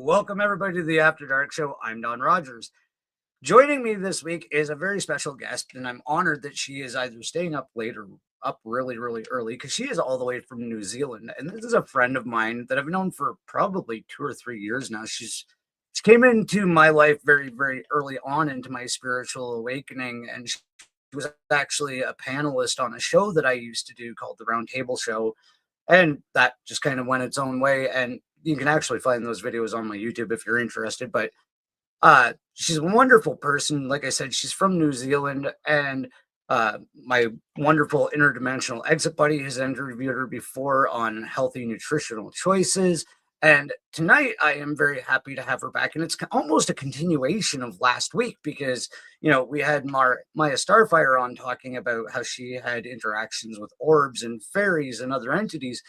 Welcome everybody to the After Dark Show. I'm Don Rogers. Joining me this week is a very special guest, and I'm honored that she is either staying up late or up really, really early because she is all the way from New Zealand. And this is a friend of mine that I've known for probably 2 or 3 years now. She came into my life very, very early on into my spiritual awakening, and she was actually a panelist on a show that I used to do called the Round Table Show, and that just kind of went its own way. And you can actually find those videos on my YouTube if you're interested. But she's a wonderful person. Like I said, she's from New Zealand, and my wonderful interdimensional exit buddy has interviewed her before on healthy nutritional choices. And tonight I am very happy to have her back. And it's almost a continuation of last week because, we had Maya Starfire on talking about how she had interactions with orbs and fairies and other entities.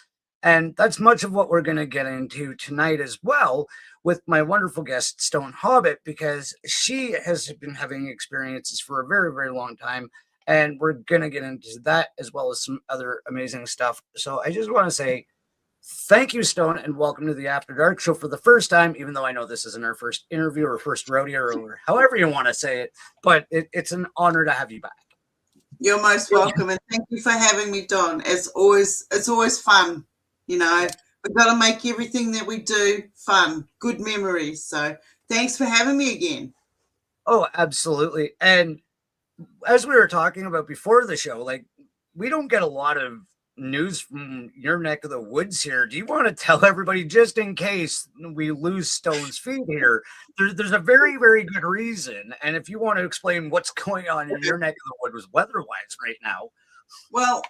And that's much of what we're going to get into tonight as well with my wonderful guest, Stone Hobbit, because she has been having experiences for a very, very long time. And we're going to get into that as well as some other amazing stuff. So I just want to say thank you, Stone, and welcome to the After Dark Show for the first time, even though I know this isn't our first interview or first rodeo or however you want to say it, but it's an honor to have you back. You're most welcome, and thank you for having me, Don. It's always fun. We've got to make everything that we do fun, good memories. So thanks for having me again. Oh, absolutely. And as we were talking about before the show, we don't get a lot of news from your neck of the woods here. Do you want to tell everybody, just in case we lose Stone's feed here, there's a very, very good reason. And if you want to explain what's going on in your neck of the woods weather-wise right now. Well,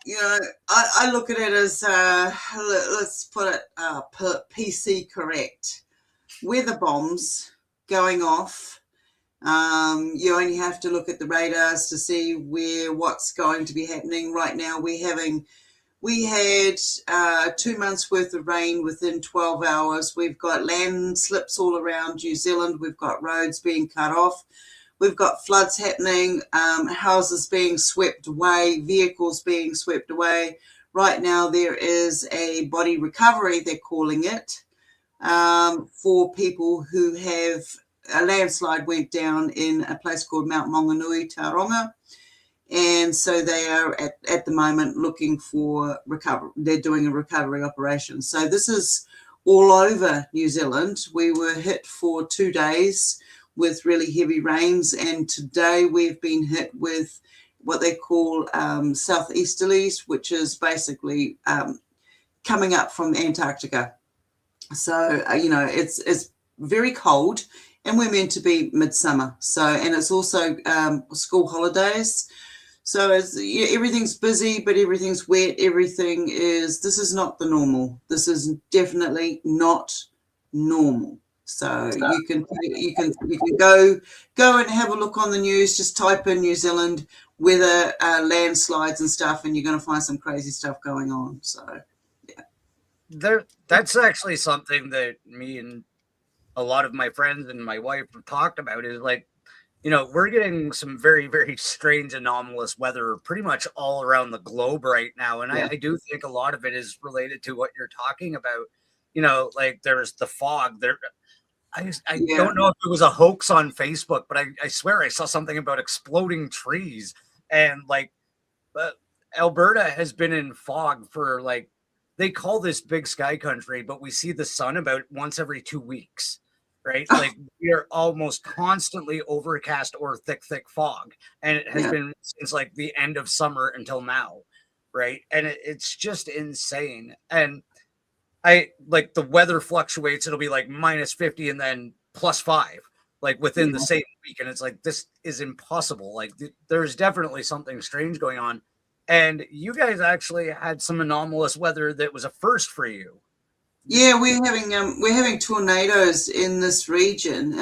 I look at it as, let's put it PC correct. Weather bombs going off. You only have to look at the radars to see what's going to be happening. Right now we had 2 months worth of rain within 12 hours. We've got landslips all around New Zealand. We've got roads being cut off. We've got floods happening, houses being swept away, vehicles being swept away. Right now there is a body recovery, they're calling it, for people who have a landslide went down in a place called Mount Maunganui, Tauranga. And so they are at the moment looking for recovery. They're doing a recovery operation. So this is all over New Zealand. We were hit for 2 days with really heavy rains, and today we've been hit with what they call southeasterlies, which is basically coming up from Antarctica. So it's very cold, and we're meant to be midsummer. So, and it's also school holidays. So everything's busy, but everything's wet. This is not the normal. This is definitely not normal. So you can go and have a look on the news. Just type in New Zealand weather, landslides and stuff, and you're going to find some crazy stuff going on. So yeah, that's actually something that me and a lot of my friends and my wife have talked about. Is we're getting some very, very strange, anomalous weather pretty much all around the globe right now, and I do think a lot of it is related to what you're talking about. There's the fog there. I don't know if it was a hoax on Facebook, but I swear I saw something about exploding trees. And Alberta has been in fog for they call this big sky country, but we see the sun about once every 2 weeks, right? We are almost constantly overcast or thick fog. And it has been since the end of summer until now, right? And it's just insane. And the weather fluctuates. It'll be minus 50 and then plus 5, within the same week. And it's this is impossible. There's definitely something strange going on. And you guys actually had some anomalous weather that was a first for you. Yeah, we're having tornadoes in this region.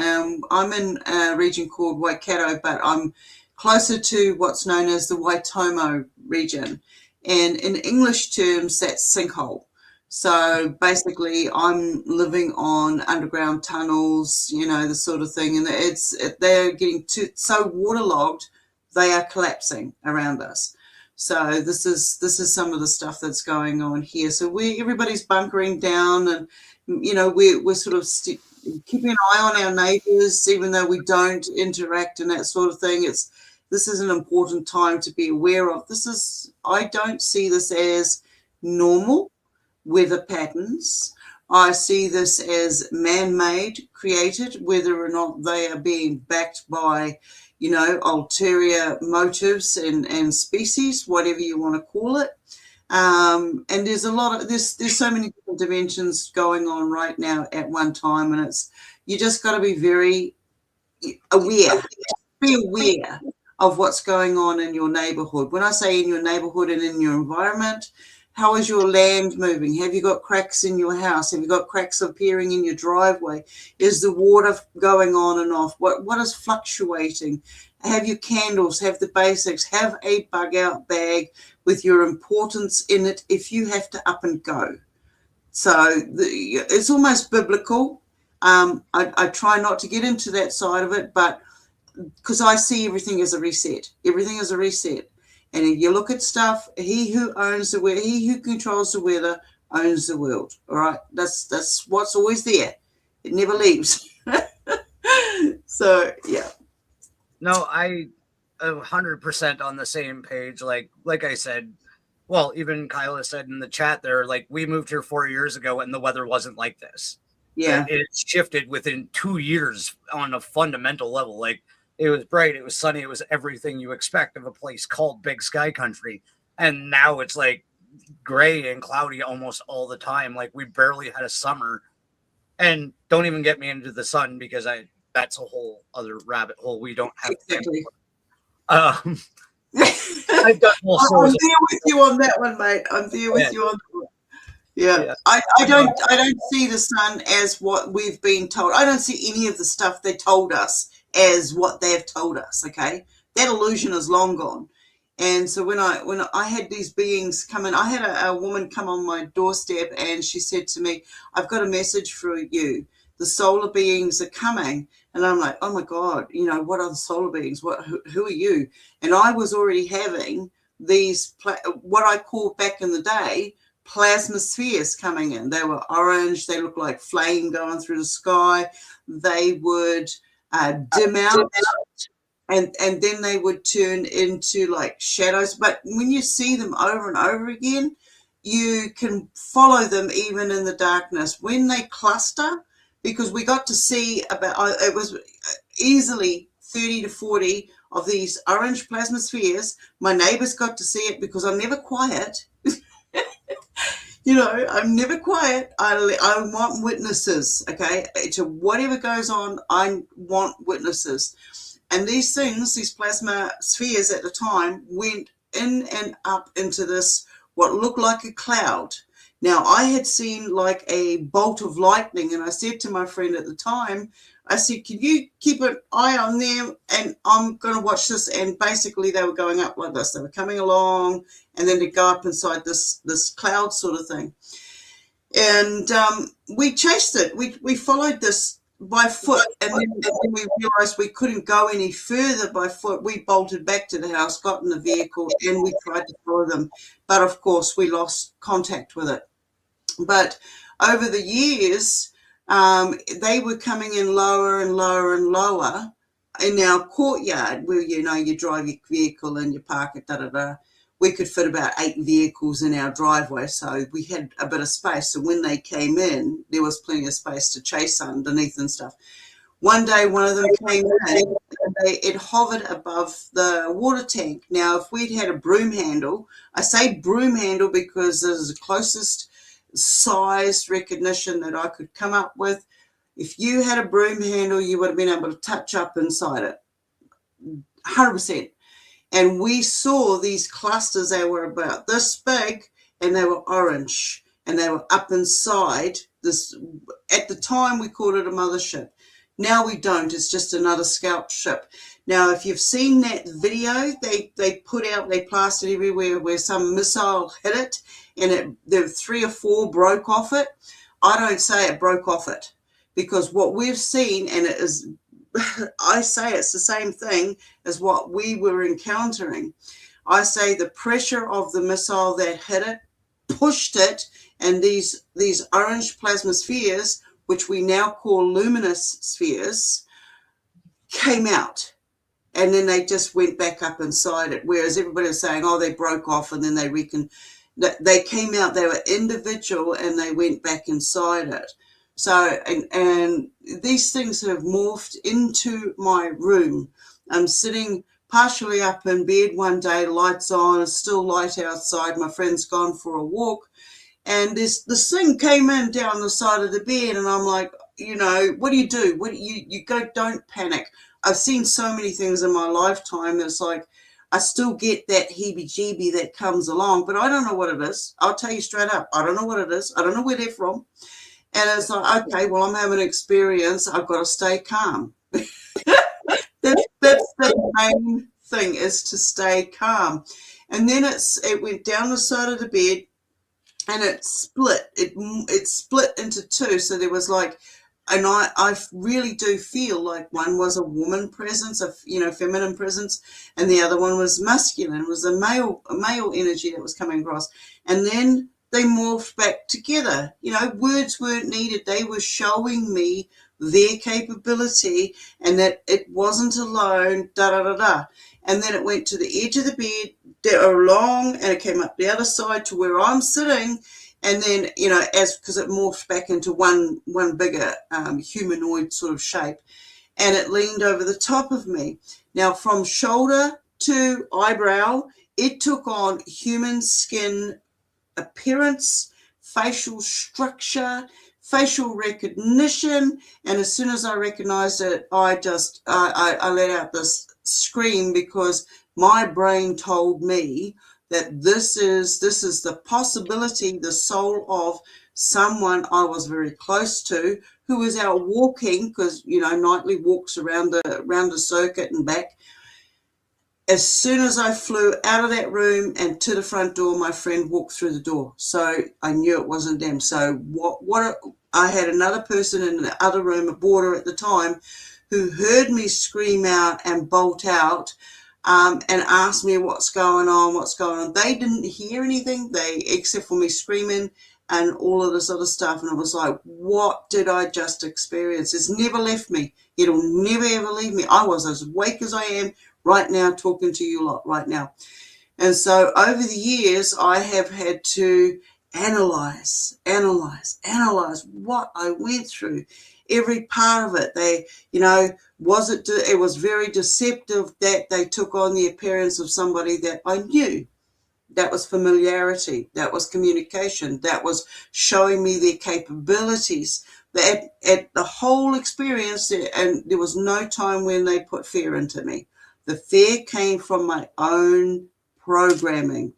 I'm in a region called Waikato, but I'm closer to what's known as the Waitomo region. And in English terms, that's sinkhole. So basically I'm living on underground tunnels, the sort of thing. And they're getting so waterlogged, they are collapsing around us. So this is some of the stuff that's going on here. So everybody's bunkering down, and we're sort of keeping an eye on our neighbours, even though we don't interact and that sort of thing. This is an important time to be aware of. I don't see this as normal weather patterns. I see this as man-made, created, whether or not they are being backed by, ulterior motives and species, whatever you want to call it. And there's there's so many different dimensions going on right now at one time, and you just got to be very aware. Be aware of what's going on in your neighborhood. When I say in your neighborhood and in your environment, how is your land moving? Have you got cracks in your house? Have you got cracks appearing in your driveway? Is the water going on and off? What is fluctuating? Have your candles, have the basics, have a bug out bag with your importance in it if you have to up and go. So it's almost biblical. I try not to get into that side of it, but because I see everything as a reset. Everything is a reset. And if you look at stuff, he who controls the weather owns the world. All right. That's what's always there. It never leaves. So yeah. No, I 100% on the same page. Like I said, well, even Kyla said in the chat there, like, we moved here 4 years ago and the weather wasn't like this. Yeah. It shifted within 2 years on a fundamental level. Like, it was bright, it was sunny, it was everything you expect of a place called Big Sky Country. And now it's like gray and cloudy almost all the time. Like, we barely had a summer. And don't even get me into the sun, because that's a whole other rabbit hole we don't have. Exactly. I've got I'm there with you on that one, mate. I'm there with you on that one. Yeah. I don't see the sun as what we've been told. I don't see any of the stuff they told us as what they've told us. Okay, that illusion is long gone. And so when I had these beings come in, I had a woman come on my doorstep, and she said to me, "I've got a message for you. The solar beings are coming." And I'm like, "Oh my God, what are the solar beings? Who are you?" And I was already having these, what I called back in the day, plasma spheres coming in. They were orange. They looked like flame going through the sky. They would dim out, and then they would turn into like shadows. But when you see them over and over again, you can follow them even in the darkness when they cluster, because we got to see it was easily 30 to 40 of these orange plasma spheres. My neighbors got to see it because I'm never quiet. I'm never quiet. I want witnesses, okay? To whatever goes on, I want witnesses. And these things, these plasma spheres at the time, went in and up into this, what looked like a cloud. Now, I had seen like a bolt of lightning, and I said to my friend at the time, I said, "Can you keep an eye on them? And I'm going to watch this." And basically they were going up like this. They were coming along, and then they'd go up inside this cloud sort of thing. And we chased it. We followed this by foot, and then we realized we couldn't go any further by foot. We bolted back to the house, got in the vehicle, and we tried to follow them. But of course, we lost contact with it. But over the years, they were coming in lower and lower and lower in our courtyard, where you drive your vehicle and you park it, we could fit about 8 vehicles in our driveway, so we had a bit of space. So when they came in, there was plenty of space to chase underneath and stuff. One day, one of them came in, and it hovered above the water tank. Now, if we'd had a broom handle, I say broom handle because this is the closest size recognition that I could come up with. If you had a broom handle, you would have been able to touch up inside it, 100%. And we saw these clusters. They were about this big, and they were orange, and they were up inside this. At the time, we called it a mothership. Now we don't. It's just another scout ship. Now, if you've seen that video, they plastered everywhere where some missile hit it, and there were 3 or 4 broke off it. I don't say it broke off it, because what we've seen, and it is, I say it's the same thing as what we were encountering. I say the pressure of the missile that hit it pushed it, and these orange plasma spheres which we now call luminous spheres, came out. And then they just went back up inside it. Whereas everybody was saying, oh, they broke off and then they came out, they were individual and they went back inside it. So, and these things have morphed into my room. I'm sitting partially up in bed one day, lights on, it's still light outside. My friend's gone for a walk. And this thing came in down the side of the bed, and I'm like, what do? You go, don't panic. I've seen so many things in my lifetime that's like, I still get that heebie-jeebie that comes along, but I don't know what it is. I'll tell you straight up, I don't know what it is. I don't know where they're from. And it's like, okay, well, I'm having an experience. I've got to stay calm. That's the main thing, is to stay calm. And then it went down the side of the bed, and it split. It split into two. So there was like, and I really do feel like one was a woman presence, feminine presence, and the other one was masculine. It was a male energy that was coming across. And then they morphed back together. Words weren't needed. They were showing me their capability and that it wasn't alone, da-da-da-da. And then it went to the edge of the bed, along, and it came up the other side to where I'm sitting. And then, because it morphed back into one bigger humanoid sort of shape, and it leaned over the top of me. Now, from shoulder to eyebrow, it took on human skin appearance, facial structure, facial recognition. And as soon as I recognized it, I let out this scream, because my brain told me that this is the possibility, the soul of someone I was very close to, who was out walking, because nightly walks around the circuit and back. As soon as I flew out of that room and to the front door, my friend walked through the door. So I knew it wasn't them. So I had another person in the other room, a boarder at the time, who heard me scream out and bolt out, and asked me what's going on. They didn't hear anything, except for me screaming and all of this other stuff. And it was like, what did I just experience? It's never left me. It'll never, ever leave me. I was as awake as I am right now, talking to you lot right now. And so over the years, I have had to analyze what I went through, every part of it. It was very deceptive that they took on the appearance of somebody that I knew. That was familiarity. That was communication. That was showing me their capabilities. At the whole experience, and there was no time when they put fear into me. The fear came from my own programming.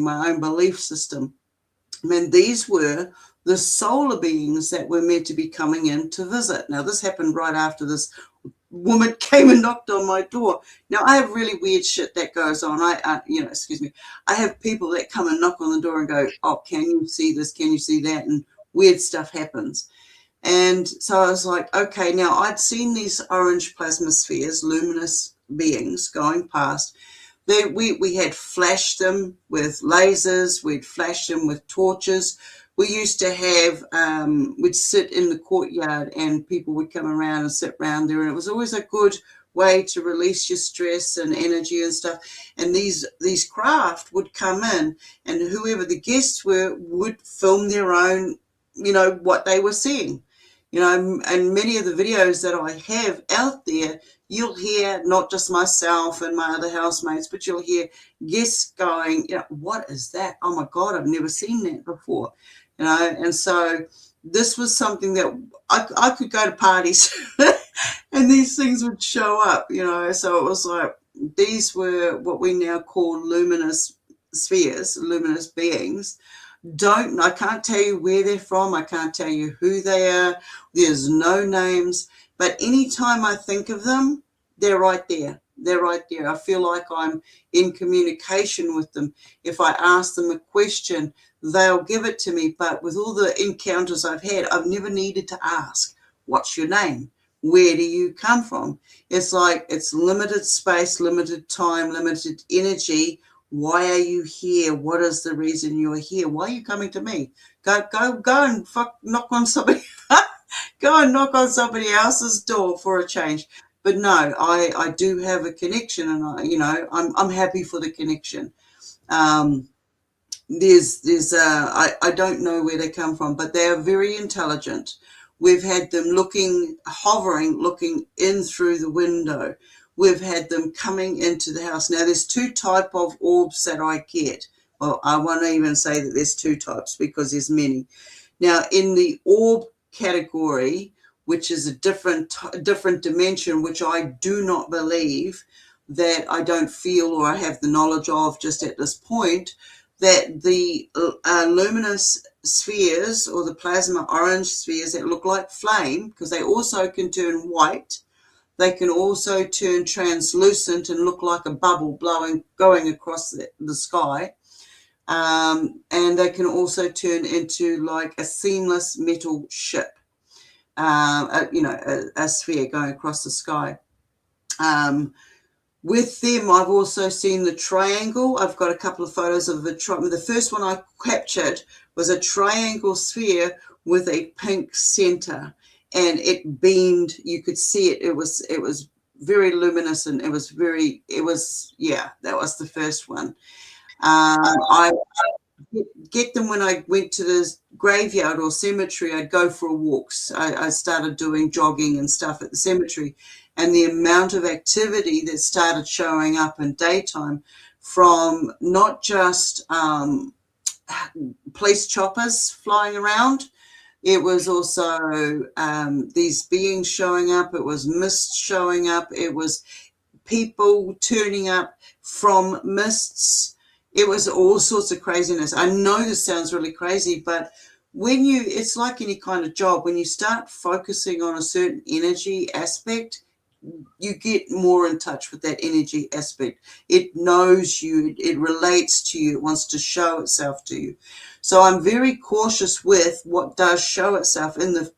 My own belief system. And these were the solar beings that were meant to be coming in to visit. Now, this happened right after this woman came and knocked on my door. Now, I have really weird shit that goes on. I have people that come and knock on the door and go, oh, can you see this? Can you see that? And weird stuff happens. And so I was like, okay, now I'd seen these orange plasma spheres, luminous beings going past. We had flashed them with lasers. We'd flashed them with torches. We used to have, we'd sit in the courtyard and people would come around and sit around there. And it was always a good way to release your stress and energy and stuff. And these craft would come in, and whoever the guests were would film their own, what they were seeing. And many of the videos that I have out there, you'll hear not just myself and my other housemates, but you'll hear guests going, what is that? Oh my God, I've never seen that before. And so this was something that I could go to parties and these things would show up, so it was like, these were what we now call luminous spheres, luminous beings. I can't tell you where they're from. I can't tell you who they are. There's no names, but anytime I think of them, they're right there. They're right there. I feel like I'm in communication with them. If I ask them a question, they'll give it to me. But with all the encounters I've had, I've never needed to ask, what's your name? Where do you come from? It's like, it's limited space, limited time, limited energy. Why are you here? What is the reason you're here? Why are you coming to me? Go and knock on somebody. Go and knock on somebody else's door for a change. But no, I do have a connection, and I'm happy for the connection. Um, I don't know where they come from, but they are very intelligent. We've had them hovering, looking in through the window. We've had them coming into the house. Now, there's two type of orbs that I get. Well, I won't even say that there's two types because there's many. Now, in the orb category, which is a different dimension, which I do not believe, that I don't feel or I have the knowledge of just at this point, that the luminous spheres or the plasma orange spheres that look like flame, because they also can turn white, they can also turn translucent and look like a bubble going across the sky. And they can also turn into like a seamless metal ship, a sphere going across the sky. With them, I've also seen the triangle. I've got a couple of photos of the first one I captured was a triangle sphere with a pink center, and it beamed. You could see it. It was very luminescent. That was the first one. I get them when I went to the graveyard or cemetery. I'd go for walks. I started doing jogging and stuff at the cemetery, and the amount of activity that started showing up in daytime, from not just police choppers flying around, it was also these beings showing up. It was mist showing up. It was people turning up from mists. It was all sorts of craziness. I know this sounds really crazy, but it's like any kind of job. When you start focusing on a certain energy aspect, you get more in touch with that energy aspect. It knows you, it relates to you, it wants to show itself to you. So I'm very cautious with what does show itself. In the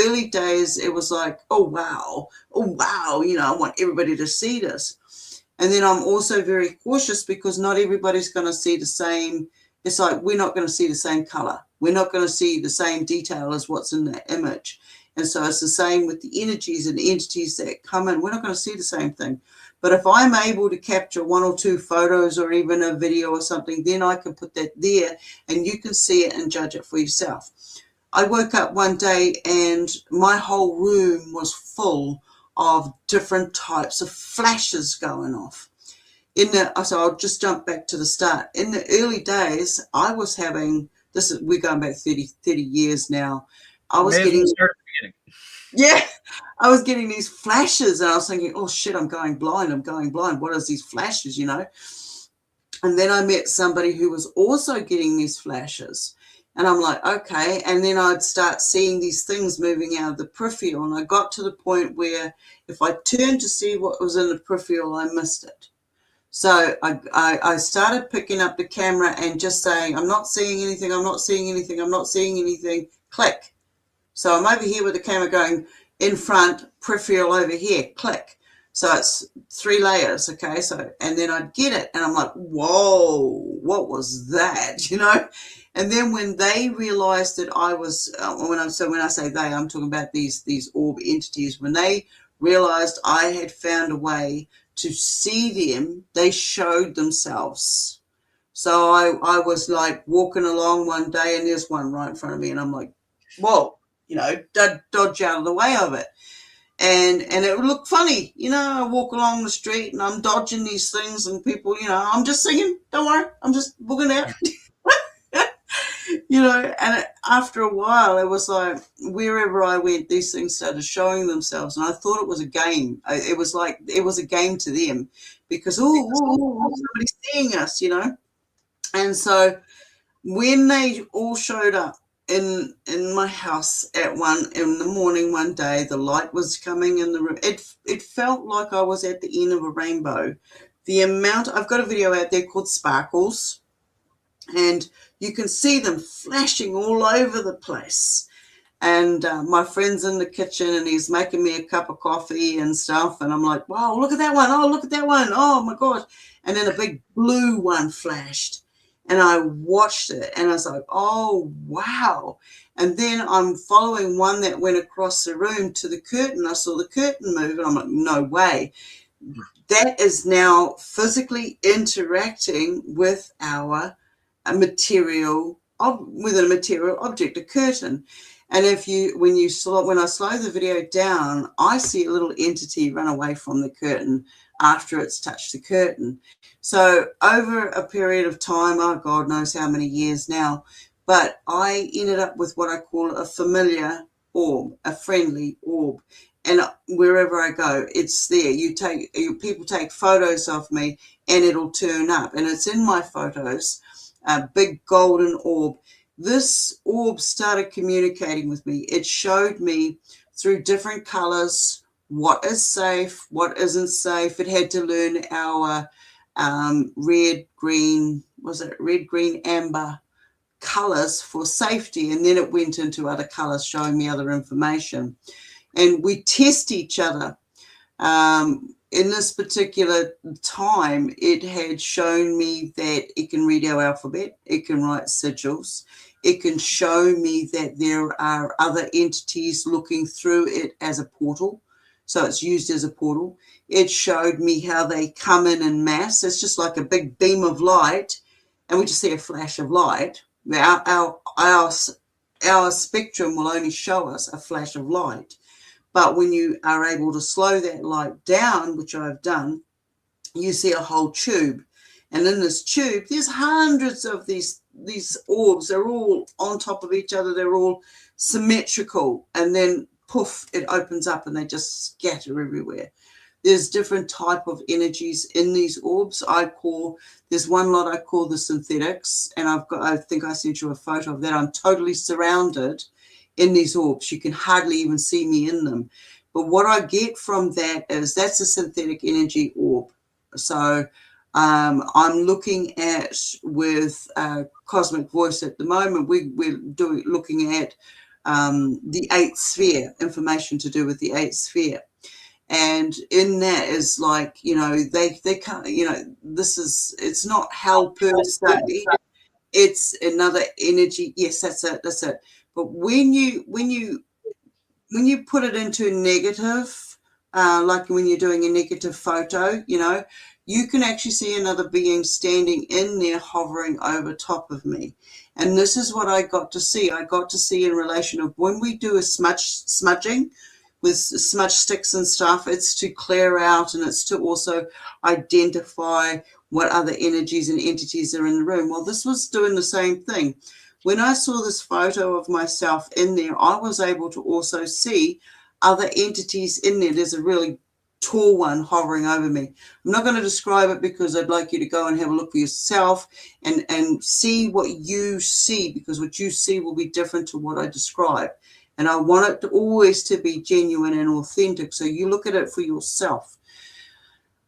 early days, it was like, oh wow, I want everybody to see this. And then I'm also very cautious because not everybody's going to see the same. It's like we're not going to see the same color. We're not going to see the same detail as what's in that image. And so it's the same with the energies and entities that come in. We're not going to see the same thing. But if I'm able to capture one or two photos or even a video or something, then I can put that there and you can see it and judge it for yourself. I woke up one day and my whole room was full of different types of flashes going off. So I'll just jump back to the start. In the early days, I was having, we're going back 30 years now. I was getting these flashes, and I was thinking, oh shit, I'm going blind. What are these flashes, And then I met somebody who was also getting these flashes. And I'm like, okay. And then I'd start seeing these things moving out of the peripheral. And I got to the point where if I turned to see what was in the peripheral, I missed it. So I started picking up the camera and just saying, I'm not seeing anything. Click. So I'm over here with the camera going in front, peripheral over here, click. So it's 3 layers, okay? So, and then I'd get it, and I'm like, whoa, what was that, And then when they realized that I was, when I say they, I'm talking about these orb entities. When they realized I had found a way to see them, they showed themselves. So I was like walking along one day, and there's one right in front of me, and I'm like, whoa, dodge out of the way of it. And it would look funny, I walk along the street and I'm dodging these things, and people, I'm just singing, don't worry, I'm just walking out. And after a while, it was like wherever I went, these things started showing themselves, and I thought it was a game. It was like it was a game to them because somebody's seeing us, And so when they all showed up in my house in the morning one day, the light was coming in the room. It felt like I was at the end of a rainbow. I've got a video out there called Sparkles, and you can see them flashing all over the place. And my friend's in the kitchen and he's making me a cup of coffee and stuff. And I'm like, wow, look at that one. Oh, look at that one. Oh, my gosh. And then a big blue one flashed. And I watched it and I was like, oh, wow. And then I'm following one that went across the room to the curtain. I saw the curtain move and I'm like, no way. That is now physically interacting with our material, with a material object, a curtain. And when I slow the video down, I see a little entity run away from the curtain after it's touched the curtain. So over a period of time, oh God knows how many years now, but I ended up with what I call a familiar orb, a friendly orb. And wherever I go, it's there. People take photos of me and it'll turn up. And it's in my photos, a big golden orb. This orb started communicating with me. It showed me through different colors what is safe, what isn't safe. It had to learn our red, green, amber colors for safety. And then it went into other colors showing me other information. And we test each other. In this particular time, it had shown me that it can read our alphabet, it can write sigils, it can show me that there are other entities looking through it as a portal. So it's used as a portal. It showed me how they come in mass. It's just like a big beam of light, and we just see a flash of light. Our spectrum will only show us a flash of light. But when you are able to slow that light down, which I've done, you see a whole tube. And in this tube, there's hundreds of these orbs. They're all on top of each other. They're all symmetrical. And then, poof, it opens up and they just scatter everywhere. There's different type of energies in these orbs. There's one lot I call the synthetics. And I think I sent you a photo of that. I'm totally surrounded in these orbs. You can hardly even see me in them. But what I get from that's a synthetic energy orb. So I'm looking at with Cosmic Voice at the moment. We're looking at the 8th sphere, information to do with the 8th sphere. And in that is like, they can't, it's not hell per se. It's another energy. Yes, that's it. But when you put it into negative, like when you're doing a negative photo, you can actually see another being standing in there hovering over top of me. And this is what I got to see. I got to see in relation of when we do a smudging with smudge sticks and stuff, it's to clear out and it's to also identify what other energies and entities are in the room. Well, this was doing the same thing. When I saw this photo of myself in there, I was able to also see other entities in there. There's a really tall one hovering over me. I'm not going to describe it because I'd like you to go and have a look for yourself and see what you see, because what you see will be different to what I describe. And I want it to always to be genuine and authentic, so you look at it for yourself.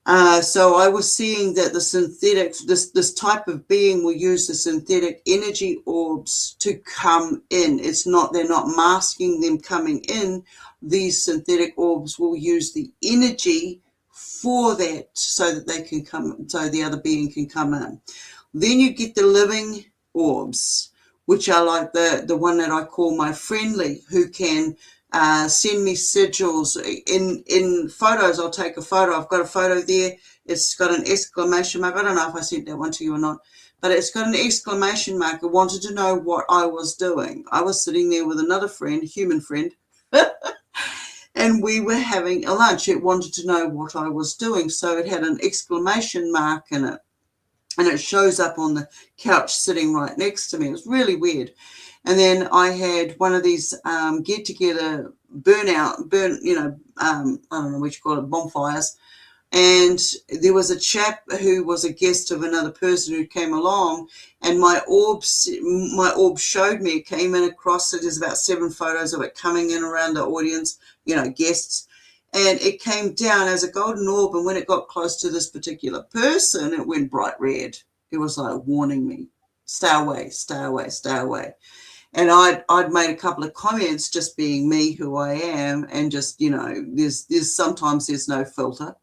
So I was seeing that the synthetic, this type of being will use the synthetic energy orbs to come in. They're not masking them coming in. These synthetic orbs will use the energy for that so that they can come, so the other being can come in. Then you get the living orbs, which are like the one that I call my friendly, who can send me sigils in photos. I'll take a photo. I've got a photo there. It's got an exclamation mark. I don't know if I sent that one to you or not, but it's got an exclamation mark. It wanted to know what I was doing. I was sitting there with another friend, human friend, and we were having a lunch. It wanted to know what I was doing. So it had an exclamation mark in it, and it shows up on the couch sitting right next to me. It was really weird. And then I had one of these get-together I don't know what you call it, bonfires. And there was a chap who was a guest of another person who came along, and my orb showed me. It came in across it. There's about 7 photos of it coming in around the audience, guests. And it came down as a golden orb, and when it got close to this particular person, it went bright red. It was like warning me, stay away, stay away, stay away. And I'd made a couple of comments, just being me, who I am, and just, you know, there's sometimes there's no filter.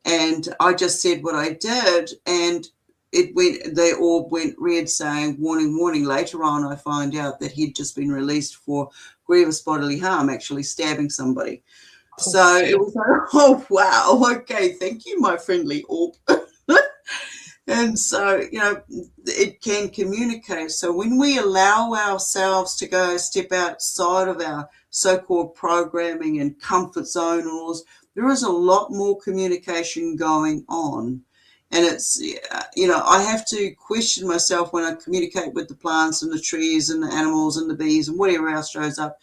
And I just said what I did, and the orb went red saying, warning, warning. Later on, I find out that he'd just been released for grievous bodily harm, actually stabbing somebody. So it was like, oh, wow. Okay. Thank you, my friendly orb. And so, you know, it can communicate. So when we allow ourselves to go step outside of our so-called programming and comfort zone, there is a lot more communication going on. And it's, you know, I have to question myself when I communicate with the plants and the trees and the animals and the bees and whatever else shows up.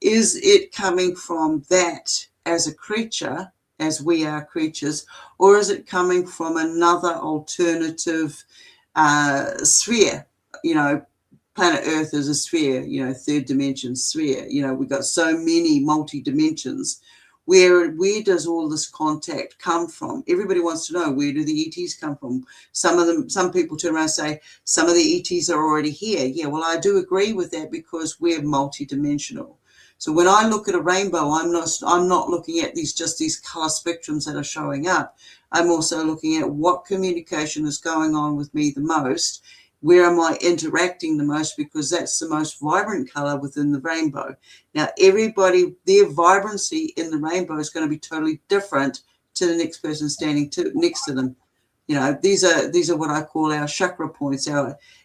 Is it coming from that as a creature, as we are creatures, or is it coming from another alternative sphere? You know, planet Earth is a sphere, you know, third dimension sphere. You know, we've got so many multi-dimensions. Where does all this contact come from? Everybody wants to know, where do the ETs come from? Some people turn around and say, some of the ETs are already here. Yeah, well, I do agree with that, because we're multi-dimensional. So when I look at a rainbow, I'm not looking at these color spectrums that are showing up. I'm also looking at what communication is going on with me the most. Where am I interacting the most? Because that's the most vibrant color within the rainbow. Now, everybody, their vibrancy in the rainbow is going to be totally different to the next person standing next to them. You know, these are what I call our chakra points.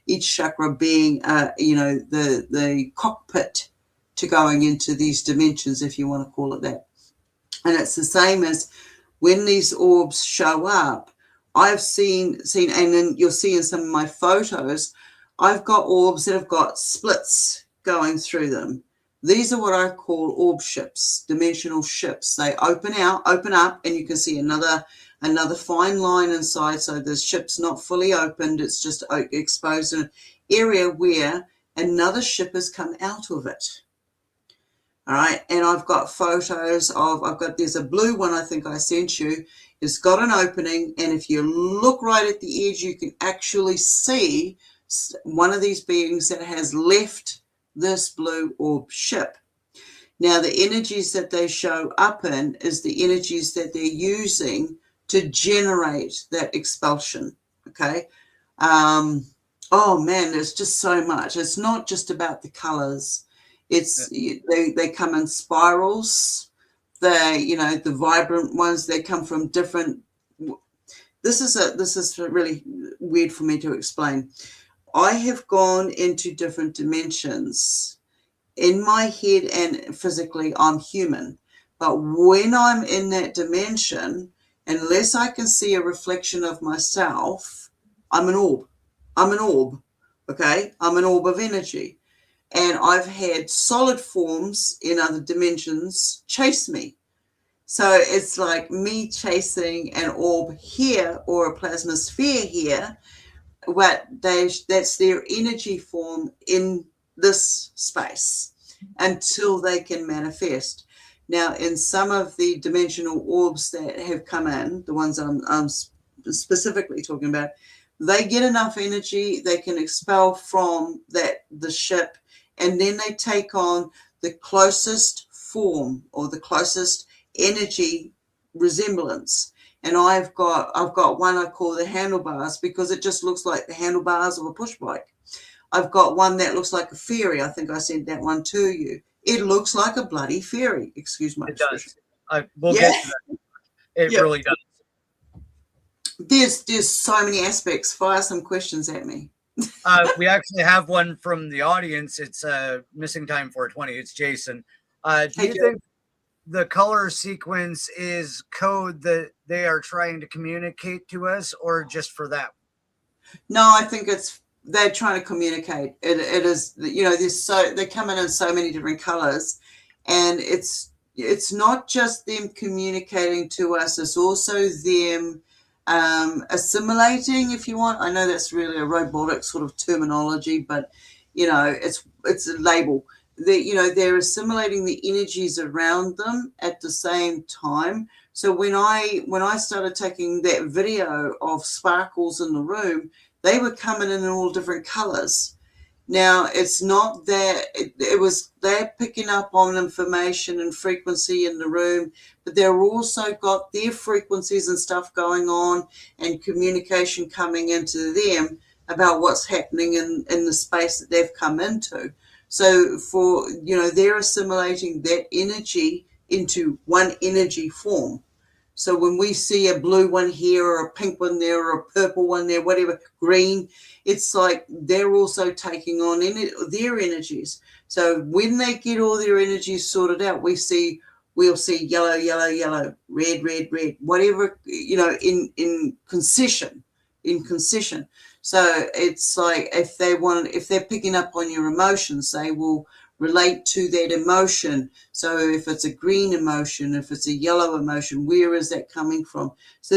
Each chakra being, you know, the cockpit to going into these dimensions, if you want to call it that. And it's the same as when these orbs show up. I've seen, and then you'll see in some of my photos, I've got orbs that have got splits going through them. These are what I call orb ships, dimensional ships. They open up, and you can see another fine line inside. So the ship's not fully opened. It's just exposed in an area where another ship has come out of it. All right, and I've got photos of, there's a blue one I think I sent you. It's got an opening, and if you look right at the edge, you can actually see one of these beings that has left this blue orb ship. Now, the energies that they show up in is the energies that they're using to generate that expulsion, okay? Oh, man, there's just so much. It's not just about the colors. It's they come in spirals. You know, the vibrant ones, they come from different. This is really weird for me to explain. I have gone into different dimensions. In my head and physically, I'm human. But when I'm in that dimension, unless I can see a reflection of myself, I'm an orb. I'm an orb. Okay? I'm an orb of energy. And I've had solid forms in other dimensions chase me. So it's like me chasing an orb here or a plasma sphere here, but that's their energy form in this space until they can manifest. Now, in some of the dimensional orbs that have come in, the ones I'm specifically talking about, they get enough energy, they can expel from the ship, and then they take on the closest form or the closest energy resemblance. And I've got one I call the handlebars, because it just looks like the handlebars of a push bike. I've got one that looks like a fairy. I think I sent that one to you. It looks like a bloody fairy. Excuse my expression. We'll get to that. It really does. There's so many aspects. Fire some questions at me. We actually have one from the audience. It's Missing Time 420. It's Jason. Do you think the color sequence is code that they are trying to communicate to us, or just for that? No, I think they're trying to communicate. It is, you know, they come in so many different colors, and it's not just them communicating to us. It's also them assimilating, if you want. I know that's really a robotic sort of terminology, but you know, it's a label. They're assimilating the energies around them at the same time. So when I started taking that video of sparkles in the room, they were coming in all different colors. Now, it's not that it was they're picking up on information and frequency in the room, but they're also got their frequencies and stuff going on and communication coming into them about what's happening in the space that they've come into. So they're assimilating that energy into one energy form. So when we see a blue one here or a pink one there or a purple one there, whatever, green, it's like they're also taking on their energies. So when they get all their energies sorted out, we'll see yellow, yellow, yellow, red, red, red, whatever, in concession, So it's like if they're picking up on your emotions, they will relate to that emotion. So if it's a green emotion, if it's a yellow emotion, where is that coming from? So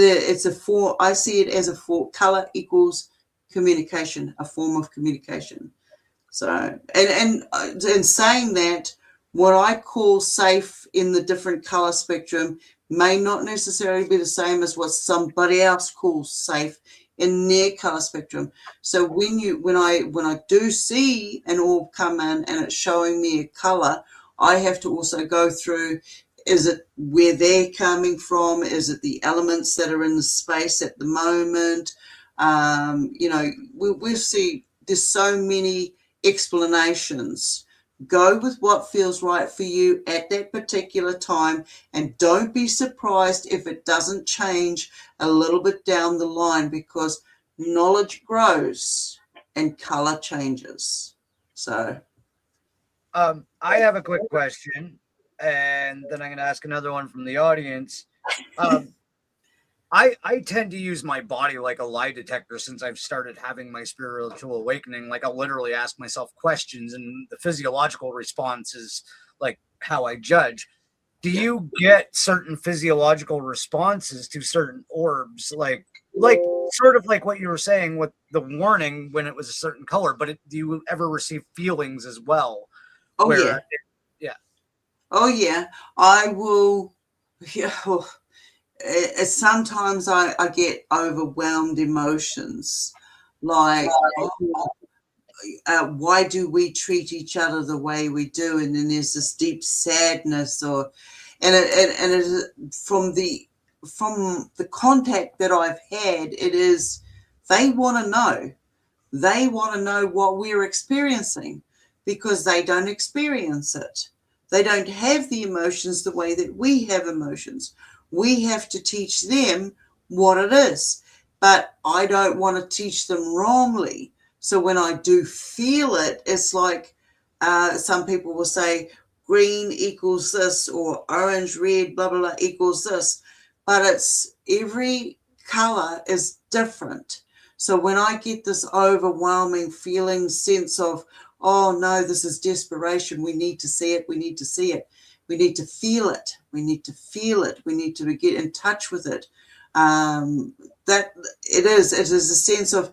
I see it as color equals communication, a form of communication. So, and saying that, what I call safe in the different color spectrum may not necessarily be the same as what somebody else calls safe in their color spectrum. So when I do see an orb come in and it's showing me a color, I have to also go through, is it where they're coming from? Is it the elements that are in the space at the moment? We see there's so many explanations. Go with what feels right for you at that particular time, and don't be surprised if it doesn't change a little bit down the line, because knowledge grows and color changes. So I have a quick question, and then I'm going to ask another one from the audience. I tend to use my body like a lie detector since I've started having my spiritual awakening. Like, I'll literally ask myself questions, and the physiological response is like how I judge. Do you get certain physiological responses to certain orbs, like sort of like what you were saying with the warning when it was a certain color? But do you ever receive feelings as well? Oh yeah. Yeah. Oh yeah. I will. Yeah. Sometimes I get overwhelmed emotions, like, why do we treat each other the way we do? And then there's this deep sadness, from the contact that I've had, it is they want to know. They want to know what we're experiencing, because they don't experience it. They don't have the emotions the way that we have emotions. We have to teach them what it is, but I don't want to teach them wrongly. So when I do feel it, it's like some people will say green equals this, or orange, red, blah, blah, blah equals this. But it's every color is different. So when I get this overwhelming feeling, sense of, oh no, this is desperation, we need to see it, we need to see it, we need to feel it, we need to feel it, we need to get in touch with it. That it is a sense of,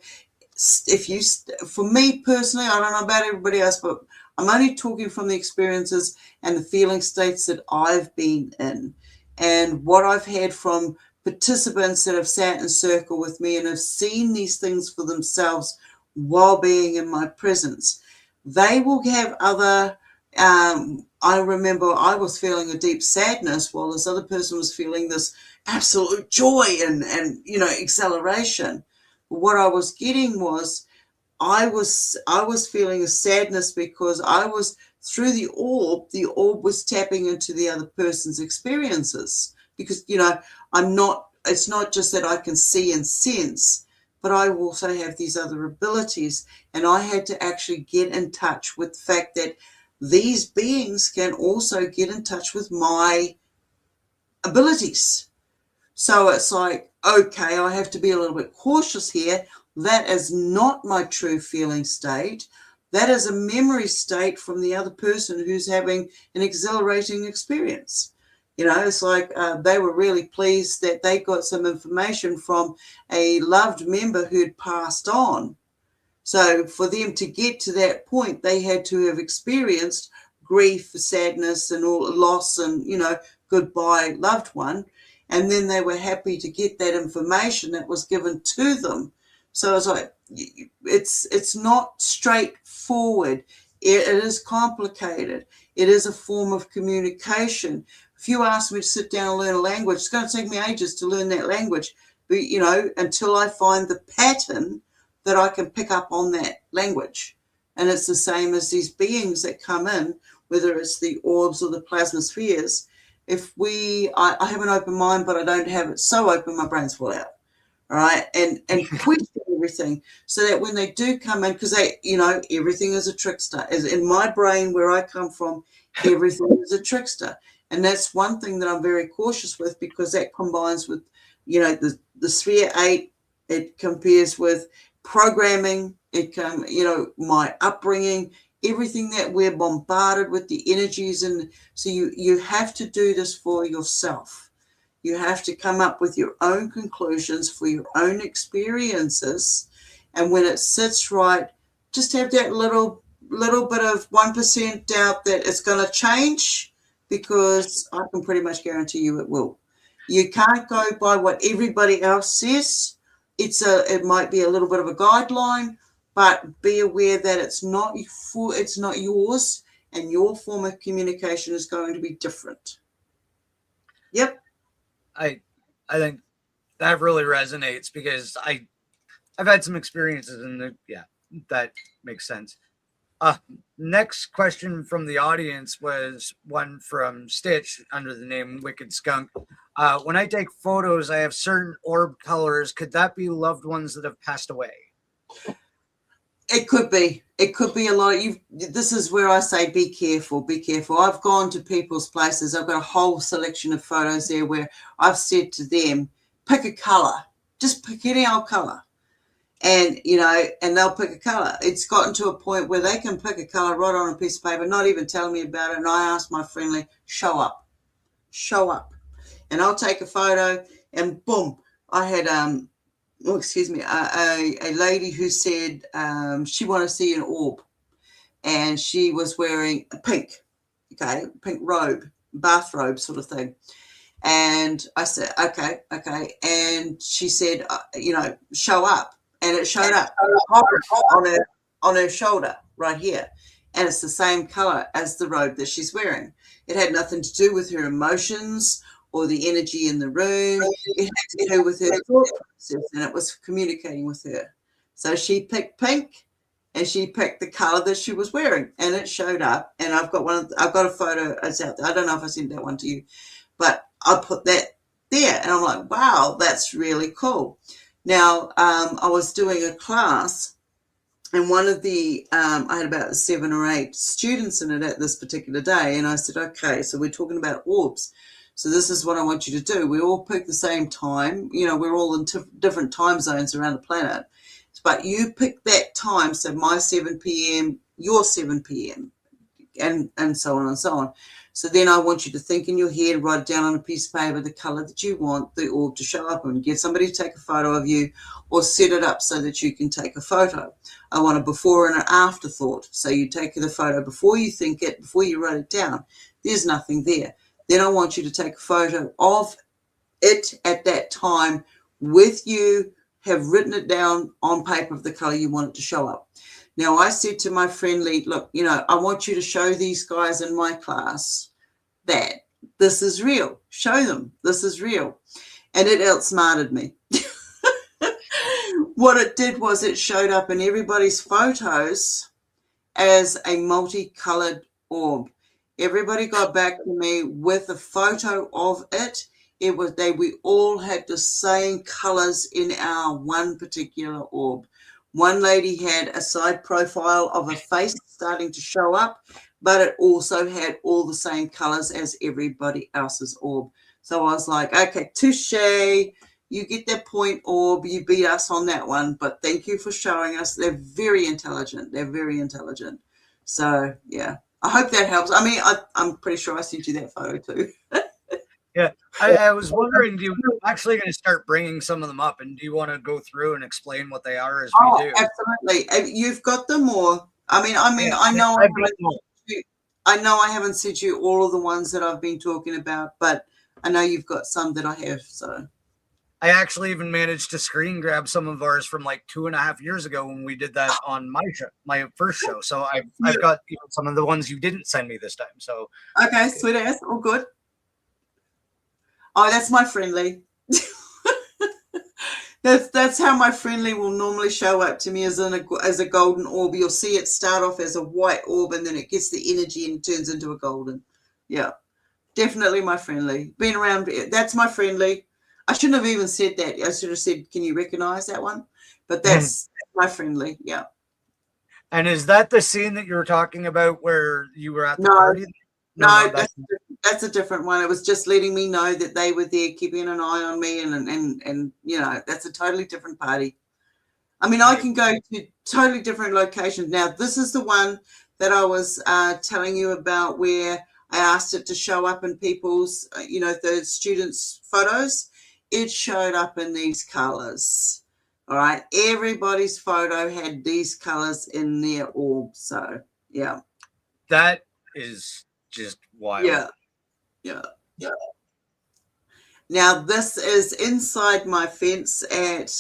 for me personally, I don't know about everybody else, but I'm only talking from the experiences and the feeling states that I've been in, and what I've had from participants that have sat in circle with me and have seen these things for themselves while being in my presence. They will have other, I remember I was feeling a deep sadness while this other person was feeling this absolute joy and acceleration. What I was getting was, I was feeling a sadness because I was, through the orb was tapping into the other person's experiences, because it's not just that I can see and sense, but I also have these other abilities, and I had to actually get in touch with the fact that these beings can also get in touch with my abilities. So it's like, okay, I have to be a little bit cautious here. That is not my true feeling state. That is a memory state from the other person who's having an exhilarating experience. It's like they were really pleased that they got some information from a loved member who'd passed on. So for them to get to that point, they had to have experienced grief, sadness, and all loss, and goodbye loved one. And then they were happy to get that information that was given to them. So it's like, it's not straightforward. It is complicated. It is a form of communication. If you ask me to sit down and learn a language, it's going to take me ages to learn that language, but until I find the pattern that I can pick up on that language. And it's the same as these beings that come in, whether it's the orbs or the plasma spheres. If I have an open mind, but I don't have it so open, my brain's full out. All right. And question everything, so that when they do come in, because everything is a trickster. As in my brain, where I come from, everything is a trickster. And that's one thing that I'm very cautious with, because that combines with, the sphere 8, it compares with programming, my upbringing, everything that we're bombarded with, the energies. And so you have to do this for yourself. You have to come up with your own conclusions for your own experiences. And when it sits right, just have that little bit of 1% doubt that it's going to change, because I can pretty much guarantee you it will. You can't go by what everybody else says. It might be a little bit of a guideline, but be aware that it's not yours, and your form of communication is going to be different. Yep. I think that really resonates, because I've had some experiences, and that makes sense. Next question from the audience was one from Stitch under the name Wicked Skunk. When I take photos, I have certain orb colors. Could that be loved ones that have passed away? It could be. It could be a lot. This is where I say be careful, be careful. I've gone to people's places. I've got a whole selection of photos there where I've said to them, pick a color. Just pick any old color. And, and they'll pick a color. It's gotten to a point where they can pick a color right on a piece of paper, not even tell me about it. And I ask my friendly, show up. And I'll take a photo, and boom, I had, a lady who said she wanted to see an orb, and she was wearing a pink robe, bathrobe sort of thing. And I said, okay. And she said, show up. And it showed up on her shoulder right here. And it's the same color as the robe that she's wearing. It had nothing to do with her emotions or the energy in the room. It had to do with her thought process, and it was communicating with her. So she picked pink, and she picked the color that she was wearing, and it showed up. And I've got a photo. It's out there. I don't know if I sent that one to you, but I put that there, and I'm like, wow, that's really cool. Now, I was doing a class, and one of the, I had about 7 or 8 students in it at this particular day. And I said, okay, so we're talking about orbs. So this is what I want you to do. We all pick the same time. We're all in different time zones around the planet. But you pick that time. So my 7 p.m., your 7 p.m., and so on and so on. So then I want you to think in your head, write it down on a piece of paper, the color that you want the orb to show up, and get somebody to take a photo of you, or set it up so that you can take a photo. I want a before and an after thought. So you take the photo before you think it, before you write it down. There's nothing there. Then I want you to take a photo of it at that time with you, have written it down on paper of the color you want it to show up. Now, I said to my friendly, look, I want you to show these guys in my class that this is real. Show them this is real. And it outsmarted me. What it did was it showed up in everybody's photos as a multicolored orb. Everybody got back to me with a photo of it. We all had the same colors in our one particular orb. One lady had a side profile of a face starting to show up, but it also had all the same colors as everybody else's orb. So I was like, okay, touche, you get that point, orb, you beat us on that one, but thank you for showing us. They're very intelligent. So, yeah. I hope that helps. I mean, I'm pretty sure I sent you that photo too. Yeah, I was wondering, do you actually going to start bringing some of them up, and do you want to go through and explain what they are as we do? Absolutely. You've got them more. I know I haven't sent you all of the ones that I've been talking about, but I know you've got some that I have. So I actually even managed to screen grab some of ours from like 2.5 years ago when we did that on my show, my first show. So I've got some of the ones you didn't send me this time. So Okay, sweet ass, all good. Oh, that's my friendly. That's how my friendly will normally show up to me as a golden orb. You'll see it start off as a white orb, and then it gets the energy and turns into a golden. Yeah, definitely my friendly. Been around. That's my friendly. I shouldn't have even said that. I should have said, "Can you recognize that one?" But that's my friendly. Yeah. And is that the scene that you were talking about where you were at the No, party? no, That's that's a different one. It was just letting me know that they were there, keeping an eye on me, and that's a totally different party. I mean, I right. can go to totally different locations. Now, this is the one that I was telling you about where I asked it to show up in people's, the students' photos. It showed up in these colors. All right. Everybody's photo had these colors in their orb. So, yeah. That is just wild. Yeah. Yeah. Yeah. Now, this is inside my fence at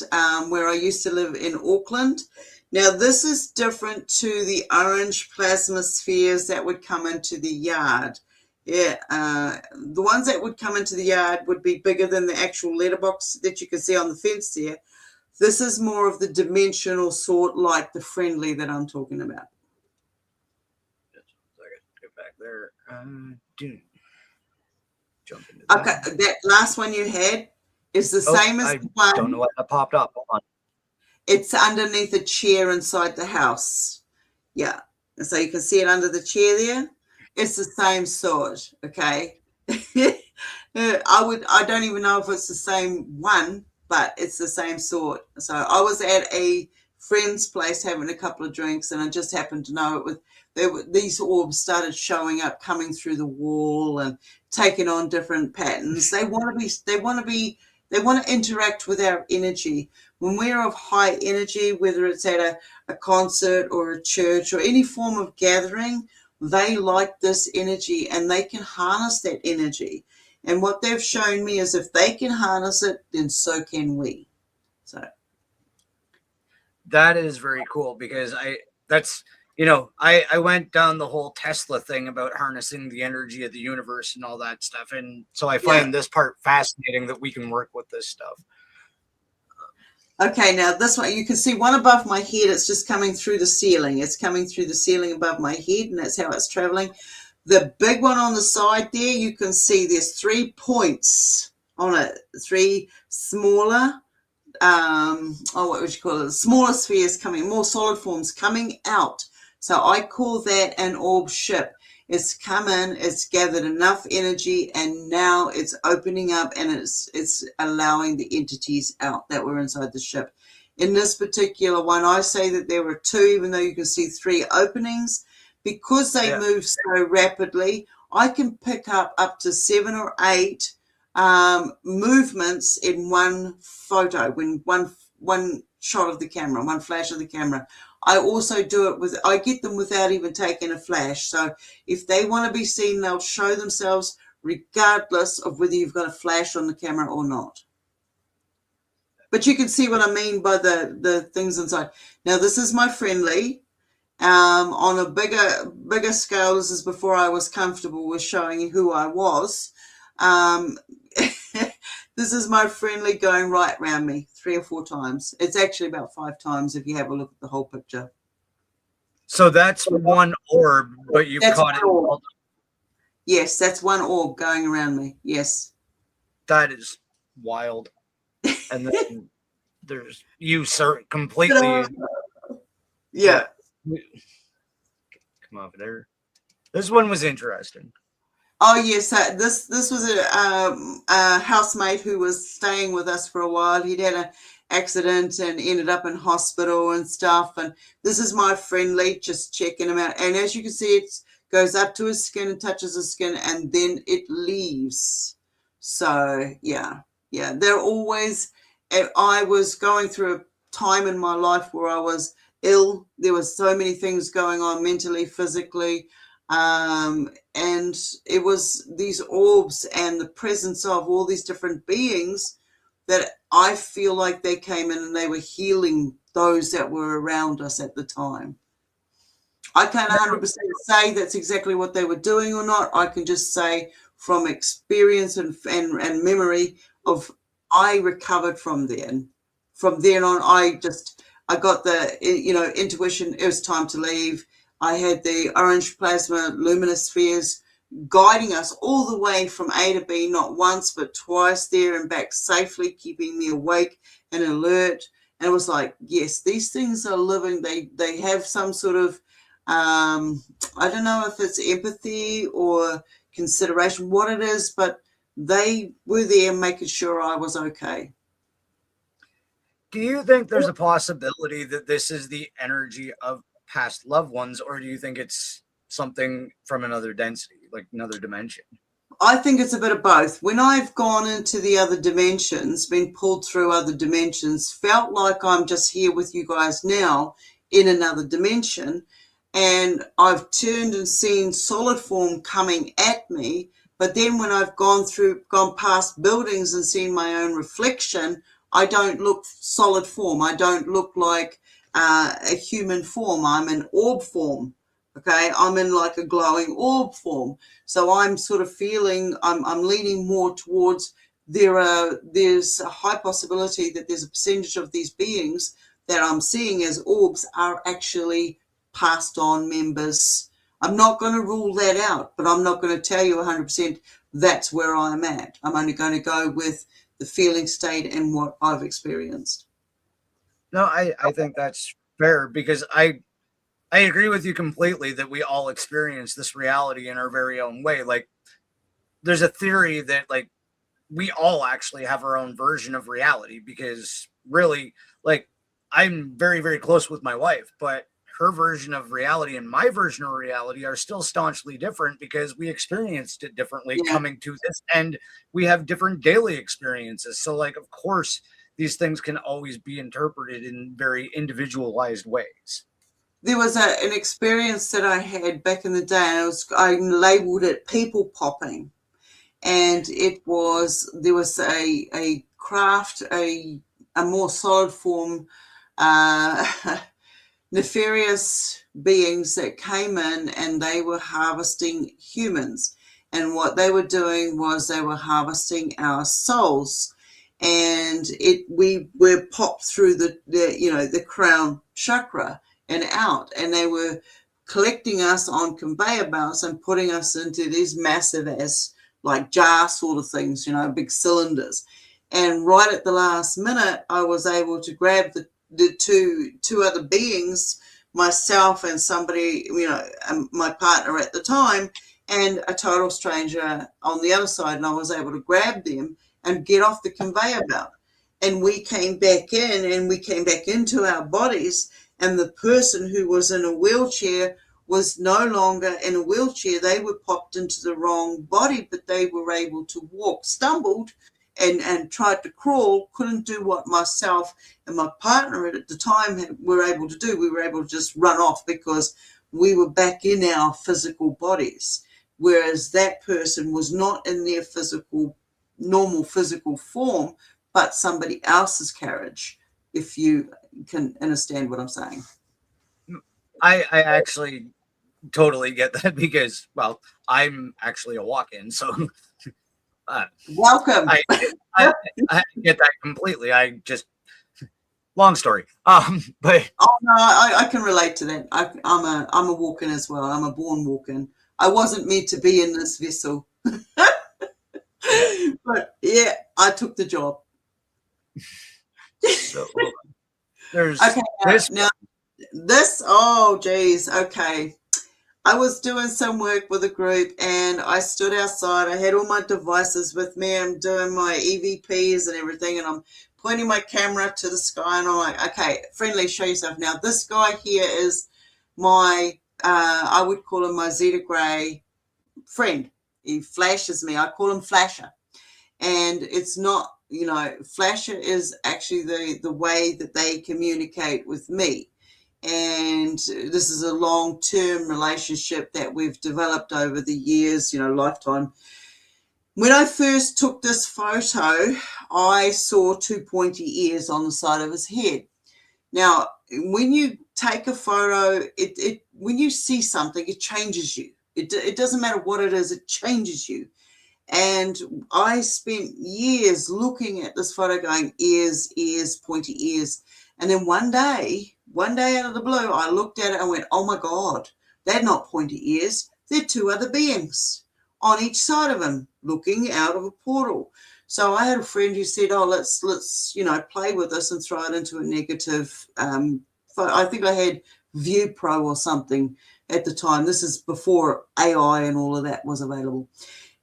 where I used to live in Auckland. Now, this is different to the orange plasma spheres that would come into the yard. Yeah, the ones that would come into the yard would be bigger than the actual letterbox that you can see on the fence there. This is more of the dimensional sort, like the friendly that I'm talking about. Get back there. Jump into that. Okay, that last one you had is the same as the one. I don't know what that popped up. Hold on. It's underneath a chair inside the house. Yeah. And so you can see it under the chair there. It's the same sort. Okay. I don't even know if it's the same one, but it's the same sort. So I was at a friend's place having a couple of drinks, and I just happened to know these orbs started showing up, coming through the wall and taking on different patterns. They want to interact with our energy. When we're of high energy, whether it's at a concert or a church or any form of gathering, they like this energy and they can harness that energy. And what they've shown me is if they can harness it, then so can we. So that is very cool because I went down the whole Tesla thing about harnessing the energy of the universe and all that stuff. And so I find this part fascinating that we can work with this stuff. Okay, now this one, you can see one above my head. It's just coming through the ceiling. It's coming through the ceiling above my head, and that's how it's traveling. The big one on the side there, you can see there's 3 points on it, 3 smaller, what would you call it? Smaller spheres coming, more solid forms coming out. So I call that an orb ship. It's come in, it's gathered enough energy, and now it's opening up and it's allowing the entities out that were inside the ship. In this particular one, I say that there were 2, even though you can see 3 openings. Because they move so rapidly, I can pick up to 7 or 8 movements in one photo, when one shot of the camera, one flash of the camera. I also do it I get them without even taking a flash. So if they want to be seen, they'll show themselves regardless of whether you've got a flash on the camera or not. But you can see what I mean by the things inside. Now, this is my friendly. On a bigger scale, this is before I was comfortable with showing who I was. This is my friendly going right around me 3 or 4 times. It's actually about 5 times if you have a look at the whole picture. So that's one orb, but you've caught it. Yes, that's one orb going around me. Yes. That is wild. And then there's you, sir, completely. Yeah. Come over there. This one was interesting. Oh yes, this was a housemate who was staying with us for a while. He'd had an accident and ended up in hospital and stuff. And this is my friendly, just checking him out. And as you can see, it goes up to his skin and touches his skin, and then it leaves. So yeah, they're always. I was going through a time in my life where I was ill. There was so many things going on mentally, physically. And it was these orbs and the presence of all these different beings that I feel like they came in and they were healing those that were around us at the time. I can't 100% say that's exactly what they were doing or not. I can just say from experience and memory of I recovered from then. From then on, I got the, intuition. It was time to leave. I had the orange plasma luminous spheres guiding us all the way from A to B, not once, but twice there and back safely, keeping me awake and alert. And it was like, yes, these things are living. They have some sort of, I don't know if it's empathy or consideration, what it is, but they were there making sure I was okay. Do you think there's a possibility that this is the energy of past loved ones, or do you think it's something from another density, like another dimension? I think it's a bit of both. When I've gone into the other dimensions, been pulled through other dimensions, felt like I'm just here with you guys now in another dimension, and I've turned and seen solid form coming at me. But then when I've gone past buildings and seen my own reflection, I don't look solid form. I don't look like a human form. I'm an orb form. Okay, I'm in like a glowing orb form. So I'm sort of feeling, I'm leaning more towards there's a high possibility that there's a percentage of these beings that I'm seeing as orbs are actually passed on members. I'm not going to rule that out, but I'm not going to tell you 100% that's where I'm at. I'm only going to go with the feeling state and what I've experienced. No, I think that's fair, because I agree with you completely that we all experience this reality in our very own way. Like, there's a theory that, like, we all actually have our own version of reality, because really, like, I'm very, very close with my wife, but her version of reality and my version of reality are still staunchly different because we experienced it differently Yeah. coming to this, and we have different daily experiences. So, like, of course, these things can always be interpreted in very individualized ways. There was an experience that I had back in the day, and I labeled it people popping. And there was a craft, a more solid form, nefarious beings that came in, and they were harvesting humans. And what they were doing was they were harvesting our souls. And we were popped through the crown chakra and out, and they were collecting us on conveyor belts and putting us into these massive as like jar sort of things, big cylinders. And right at the last minute, I was able to grab the two other beings, myself and somebody, my partner at the time, and a total stranger on the other side. And I was able to grab them and get off the conveyor belt. And we came back in, and we came back into our bodies. And the person who was in a wheelchair was no longer in a wheelchair. They were popped into the wrong body, but they were able to walk, stumbled and tried to crawl, couldn't do what myself and my partner at the time were able to do. We were able to just run off because we were back in our physical bodies, whereas that person was not in their normal physical form, but somebody else's carriage, if you can understand what I'm saying. I actually totally get that, because, well, I'm actually a walk-in, so welcome. I get that completely. I just, long story. But oh no, I can relate to that. I'm a walk-in as well. I'm a born walk-in. I wasn't meant to be in this vessel, but yeah, I took the job. So there's okay now this. Oh geez. Okay. I was doing some work with a group, and I stood outside. I had all my devices with me. I'm doing my EVPs and everything, and I'm pointing my camera to the sky, and I'm like, okay, friendly, show yourself. Now, this guy here is my, I would call him my Zeta Grey friend. He flashes me. I call him Flasher. And it's not, Flasher is actually the way that they communicate with me. And this is a long-term relationship that we've developed over the years, lifetime. When I first took this photo, I saw two pointy ears on the side of his head. Now, when you take a photo, when you see something, it changes you. It doesn't matter what it is, it changes you. And I spent years looking at this photo going, ears, ears, pointy ears. And then one day out of the blue, I looked at it and went, oh my God, they're not pointy ears. They're two other beings on each side of him looking out of a portal. So I had a friend who said, oh, let's play with this and throw it into a negative. I think I had View Pro or something at the time. This is before AI and all of that was available.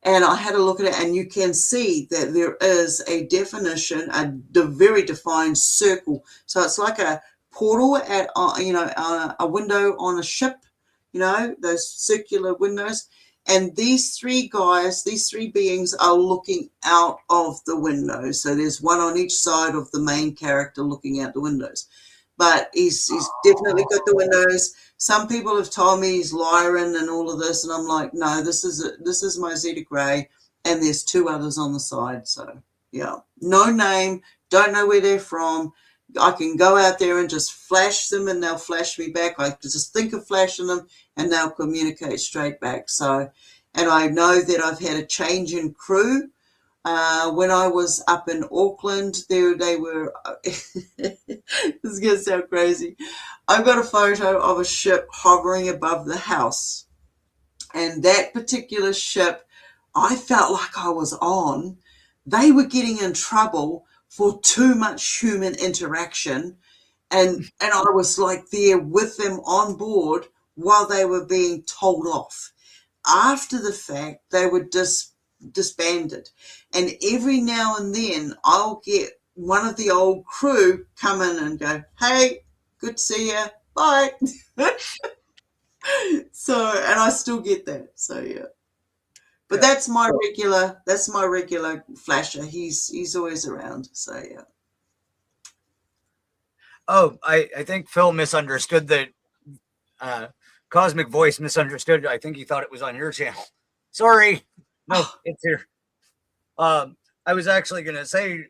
And I had a look at it, and you can see that there is a definition, a very defined circle. So it's like a portal at, a window on a ship, those circular windows. And these three guys, these three beings are looking out of the window. So there's one on each side of the main character looking out the windows. But he's definitely got the windows. Some people have told me he's Lyran and all of this, and I'm like, no, this is my Zeta Grey, and there's two others on the side. So yeah, no name, don't know where they're from. I can go out there and just flash them, and they'll flash me back. I just think of flashing them, and they'll communicate straight back. So, and I know that I've had a change in crew. When I was up in Auckland, they were, this is going to sound crazy. I've got a photo of a ship hovering above the house. And that particular ship, I felt like I was on. They were getting in trouble for too much human interaction. And I was like there with them on board while they were being told off. After the fact, they were disbanded, and every now and then I'll get one of the old crew come in and go, hey, good to see you, bye. So, and I still get that. So yeah, but yeah, that's my regular flasher. He's always around. So yeah. Oh, I think Phil misunderstood that. Cosmic Voice misunderstood. I think he thought it was on your channel. Sorry. No, it's here. I was actually going to say,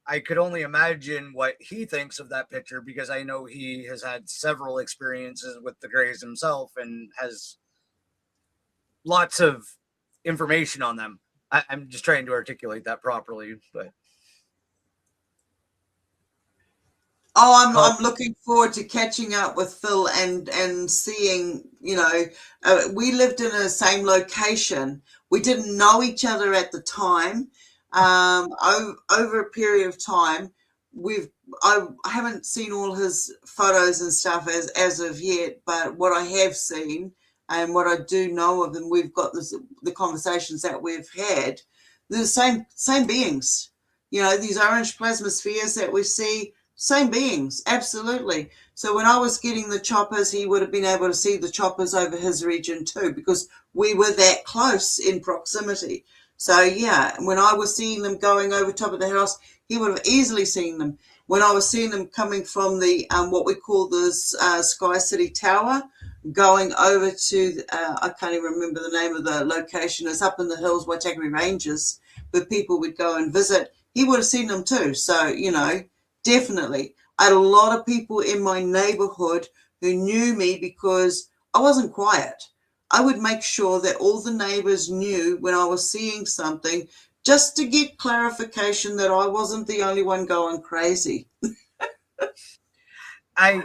I could only imagine what he thinks of that picture, because I know he has had several experiences with the Greys himself and has lots of information on them. I'm just trying to articulate that properly, but. Oh, I'm looking forward to catching up with Phil and seeing, we lived in the same location. We didn't know each other at the time. Over a period of time, I haven't seen all his photos and stuff as of yet, but what I have seen and what I do know of him, we've got the conversations that we've had. They're the same beings. These orange plasma spheres that we see. Same beings, absolutely. So when I was getting the choppers, he would have been able to see the choppers over his region too, because we were that close in proximity. So yeah, when I was seeing them going over top of the house, he would have easily seen them. When I was seeing them coming from the what we call the Sky City Tower, going over to I can't even remember the name of the location. It's up in the hills, Waitakere Ranges, where people would go and visit. He would have seen them too. So definitely. I had a lot of people in my neighborhood who knew me because I wasn't quiet. I would make sure that all the neighbors knew when I was seeing something, just to get clarification that I wasn't the only one going crazy. I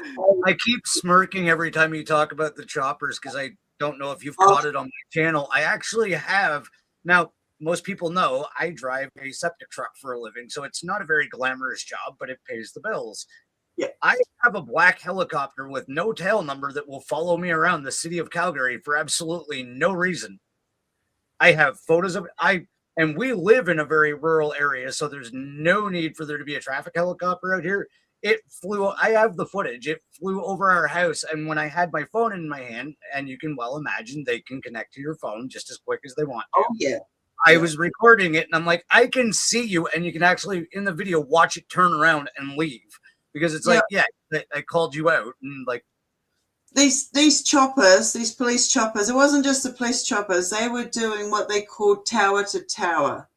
keep smirking every time you talk about the choppers, because I don't know if you've caught it on my channel. I actually have. Now, most people know I drive a septic truck for a living, so it's not a very glamorous job, but it pays the bills. Yeah. I have a black helicopter with no tail number that will follow me around the city of Calgary for absolutely no reason. I have photos of it. And we live in a very rural area, so there's no need for there to be a traffic helicopter out here. It flew. I have the footage. It flew over our house, and when I had my phone in my hand, and you can well imagine they can connect to your phone just as quick as they want to. Oh yeah. I was recording it, and I'm like, I can see you, and you can actually, in the video, watch it turn around and leave. Because it's like, I called you out, and like, these choppers, these police choppers, it wasn't just the police choppers. They were doing what they called tower to tower,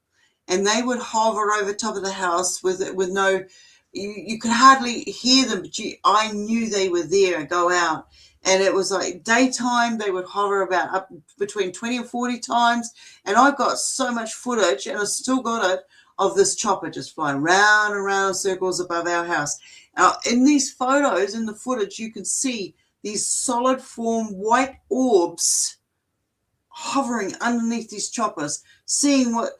and they would hover over top of the house with no. You could hardly hear them, but I knew they were there and go out. And it was like daytime, they would hover about up between 20 and 40 times. And I've got so much footage, and I still got it, of this chopper just flying round and round in circles above our house. In these photos, in the footage, you can see these solid form white orbs hovering underneath these choppers, seeing what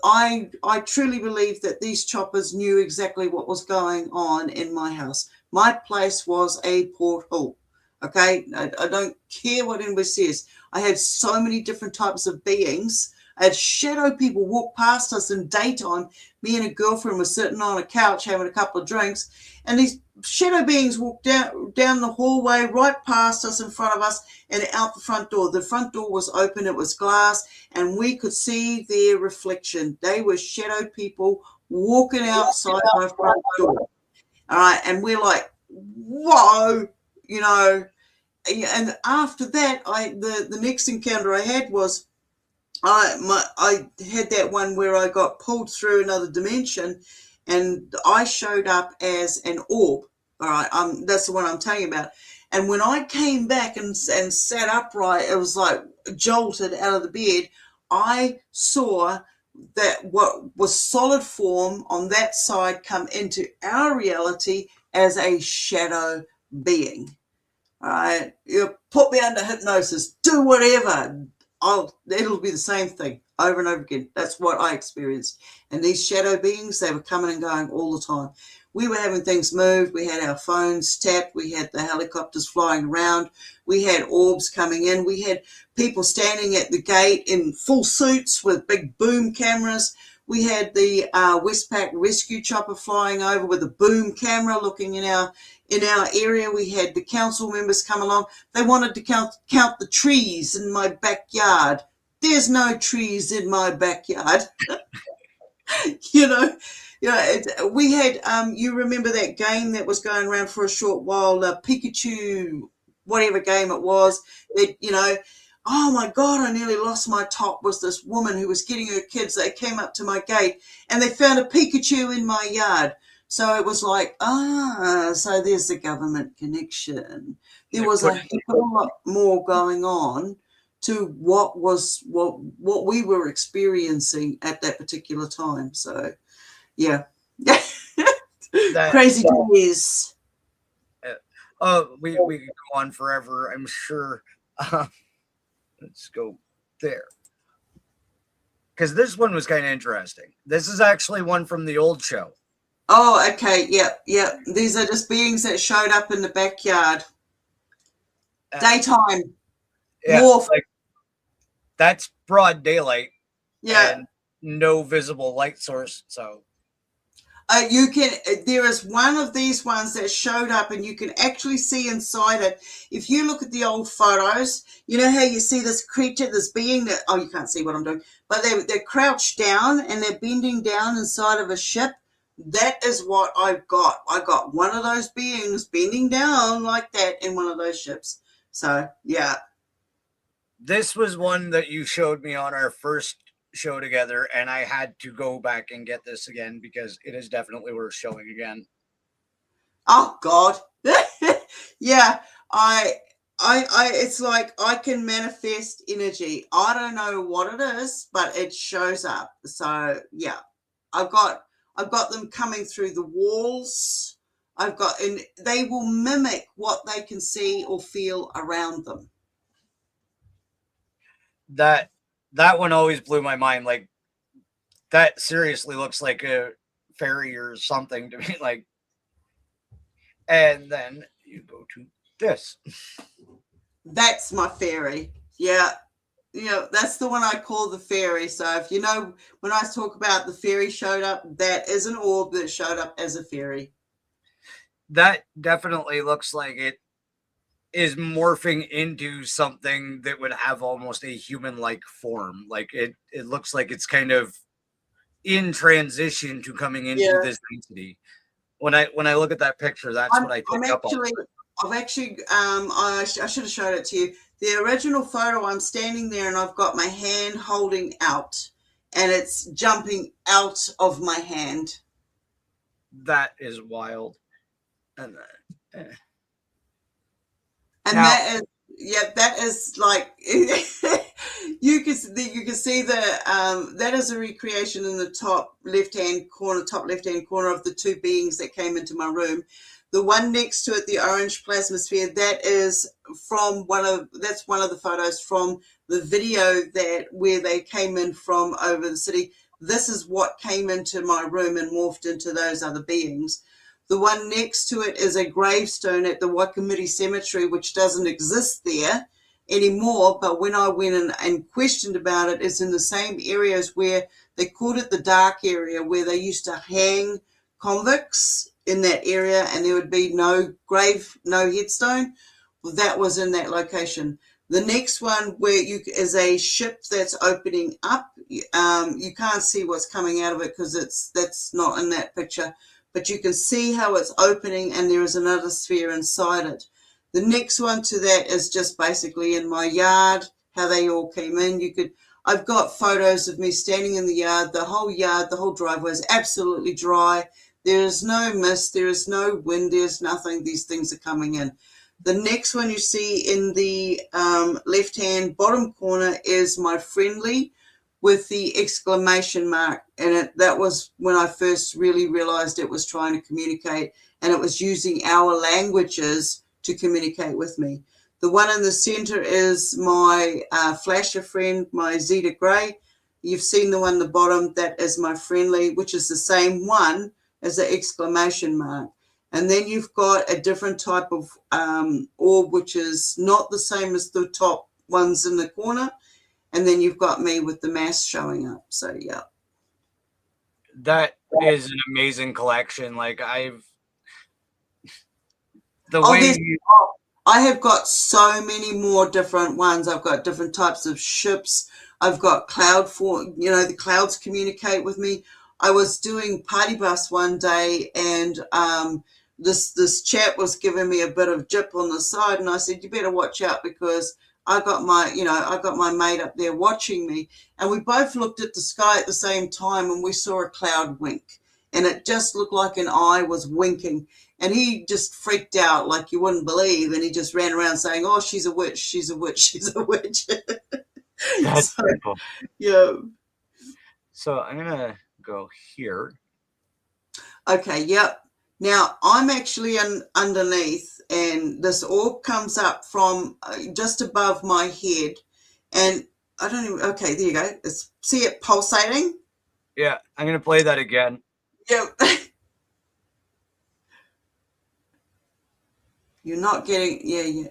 I truly believe that these choppers knew exactly what was going on in my house. My place was a porthole. Okay, I don't care what anybody says. I had so many different types of beings. I had shadow people walk past us in daytime. Me and a girlfriend were sitting on a couch having a couple of drinks, and these shadow beings walked down the hallway right past us, in front of us, and out the front door. The front door was open, it was glass, and we could see their reflection. They were shadow people walking outside my front door. All right, and we're like, whoa, you know. And after that, the next encounter I had was I had that one where I got pulled through another dimension, and I showed up as an orb. All right, that's the one I'm telling you about. And when I came back and sat upright, it was like jolted out of the bed. I saw that what was solid form on that side come into our reality as a shadow being. All right, you put me under hypnosis, do whatever. It'll be the same thing over and over again. That's what I experienced. And these shadow beings, they were coming and going all the time. We were having things moved. We had our phones tapped. We had the helicopters flying around. We had orbs coming in. We had people standing at the gate in full suits with big boom cameras. We had the Westpac rescue chopper flying over with a boom camera looking in our area. We had the council members come along. They wanted to count the trees in my backyard. There's no trees in my backyard. you know, we had, you remember that game that was going around for a short while, Pikachu, whatever game it was, that, oh my God, I nearly lost my top, was this woman who was getting her kids. They came up to my gate and they found a Pikachu in my yard. So it was like, so there's the government connection. There was a heck of a lot more going on to what we were experiencing at that particular time. So, yeah. Crazy days. We could go on forever, I'm sure. Let's go there. Because this one was kind of interesting. This is actually one from the old show. Oh, okay. Yep. These are just beings that showed up in the backyard. Daytime. Yeah, like, that's broad daylight. Yeah. And no visible light source. So there is one of these ones that showed up, and you can actually see inside it. If you look at the old photos, you know how you see this creature, this being that, you can't see what I'm doing, but they're crouched down and they're bending down inside of a ship. That is what I've got. I got one of those beings bending down like that in one of those ships. So, yeah. This was one that you showed me on our first show together, and I had to go back and get this again because it is definitely worth showing again. Oh God. Yeah. It's like I can manifest energy. I don't know what it is, but it shows up. So yeah, I've got them coming through the walls. And they will mimic what they can see or feel around them. That one always blew my mind. Like, that seriously looks like a fairy or something to me. Like, and then you go to this. That's my fairy. Yeah. That's the one I call the fairy. So if you know, when I talk about the fairy showed up, that is an orb that showed up as a fairy. That definitely looks like it is morphing into something that would have almost a human-like form. Like, it looks like it's kind of in transition to coming into this entity. When I look at that picture, that's what I pick up on. I've actually, I should have showed it to you. The original photo, I'm standing there and I've got my hand holding out and it's jumping out of my hand. That is wild. And And now, that is, yeah, that is like, you can see the, that is a recreation in the top left-hand corner of the two beings that came into my room. The one next to it, the orange plasma sphere, that is from that's one of the photos from the video where they came in from over the city. This is what came into my room and morphed into those other beings. The one next to it is a gravestone at the Wakamiri Cemetery, which doesn't exist there anymore. But when I went in and questioned about it, it's in the same areas where they called it the dark area, where they used to hang convicts in that area, and there would be no grave, no headstone. Well, that was in that location. The next one is a ship that's opening up. You can't see what's coming out of it because that's not in that picture, but you can see how it's opening and there is another sphere inside it. The next one to that is just basically in my yard, how they all came in. I've got photos of me standing in the yard, the whole driveway is absolutely dry. There is no mist, there is no wind, there's nothing. These things are coming in. The next one you see in the left-hand bottom corner is my friendly with the exclamation mark in it. That was when I first really realized it was trying to communicate, and it was using our languages to communicate with me. The one in the center is my flasher friend, my Zeta Gray. You've seen the one at the bottom, that is my friendly, which is the same one as the exclamation mark. And then you've got a different type of orb, which is not the same as the top ones in the corner. And then you've got me with the mass showing up. So, yeah. that is an amazing collection. Like, I have got so many more different ones. I've got different types of ships. I've got the clouds communicate with me. I was doing Party Bus one day, and this chap was giving me a bit of jip on the side, and I said, "You better watch out because I got my mate up there watching me." And we both looked at the sky at the same time, and we saw a cloud wink, and it just looked like an eye was winking. And he just freaked out like you wouldn't believe, and he just ran around saying, "Oh, she's a witch! She's a witch! She's a witch!" That's cool. Yeah. So I'm gonna go here. Okay. Yep. Now I'm actually underneath, and this orb comes up from just above my head, and I don't even. Okay, there you go. See it pulsating? Yeah, I'm gonna play that again. Yep. You're not getting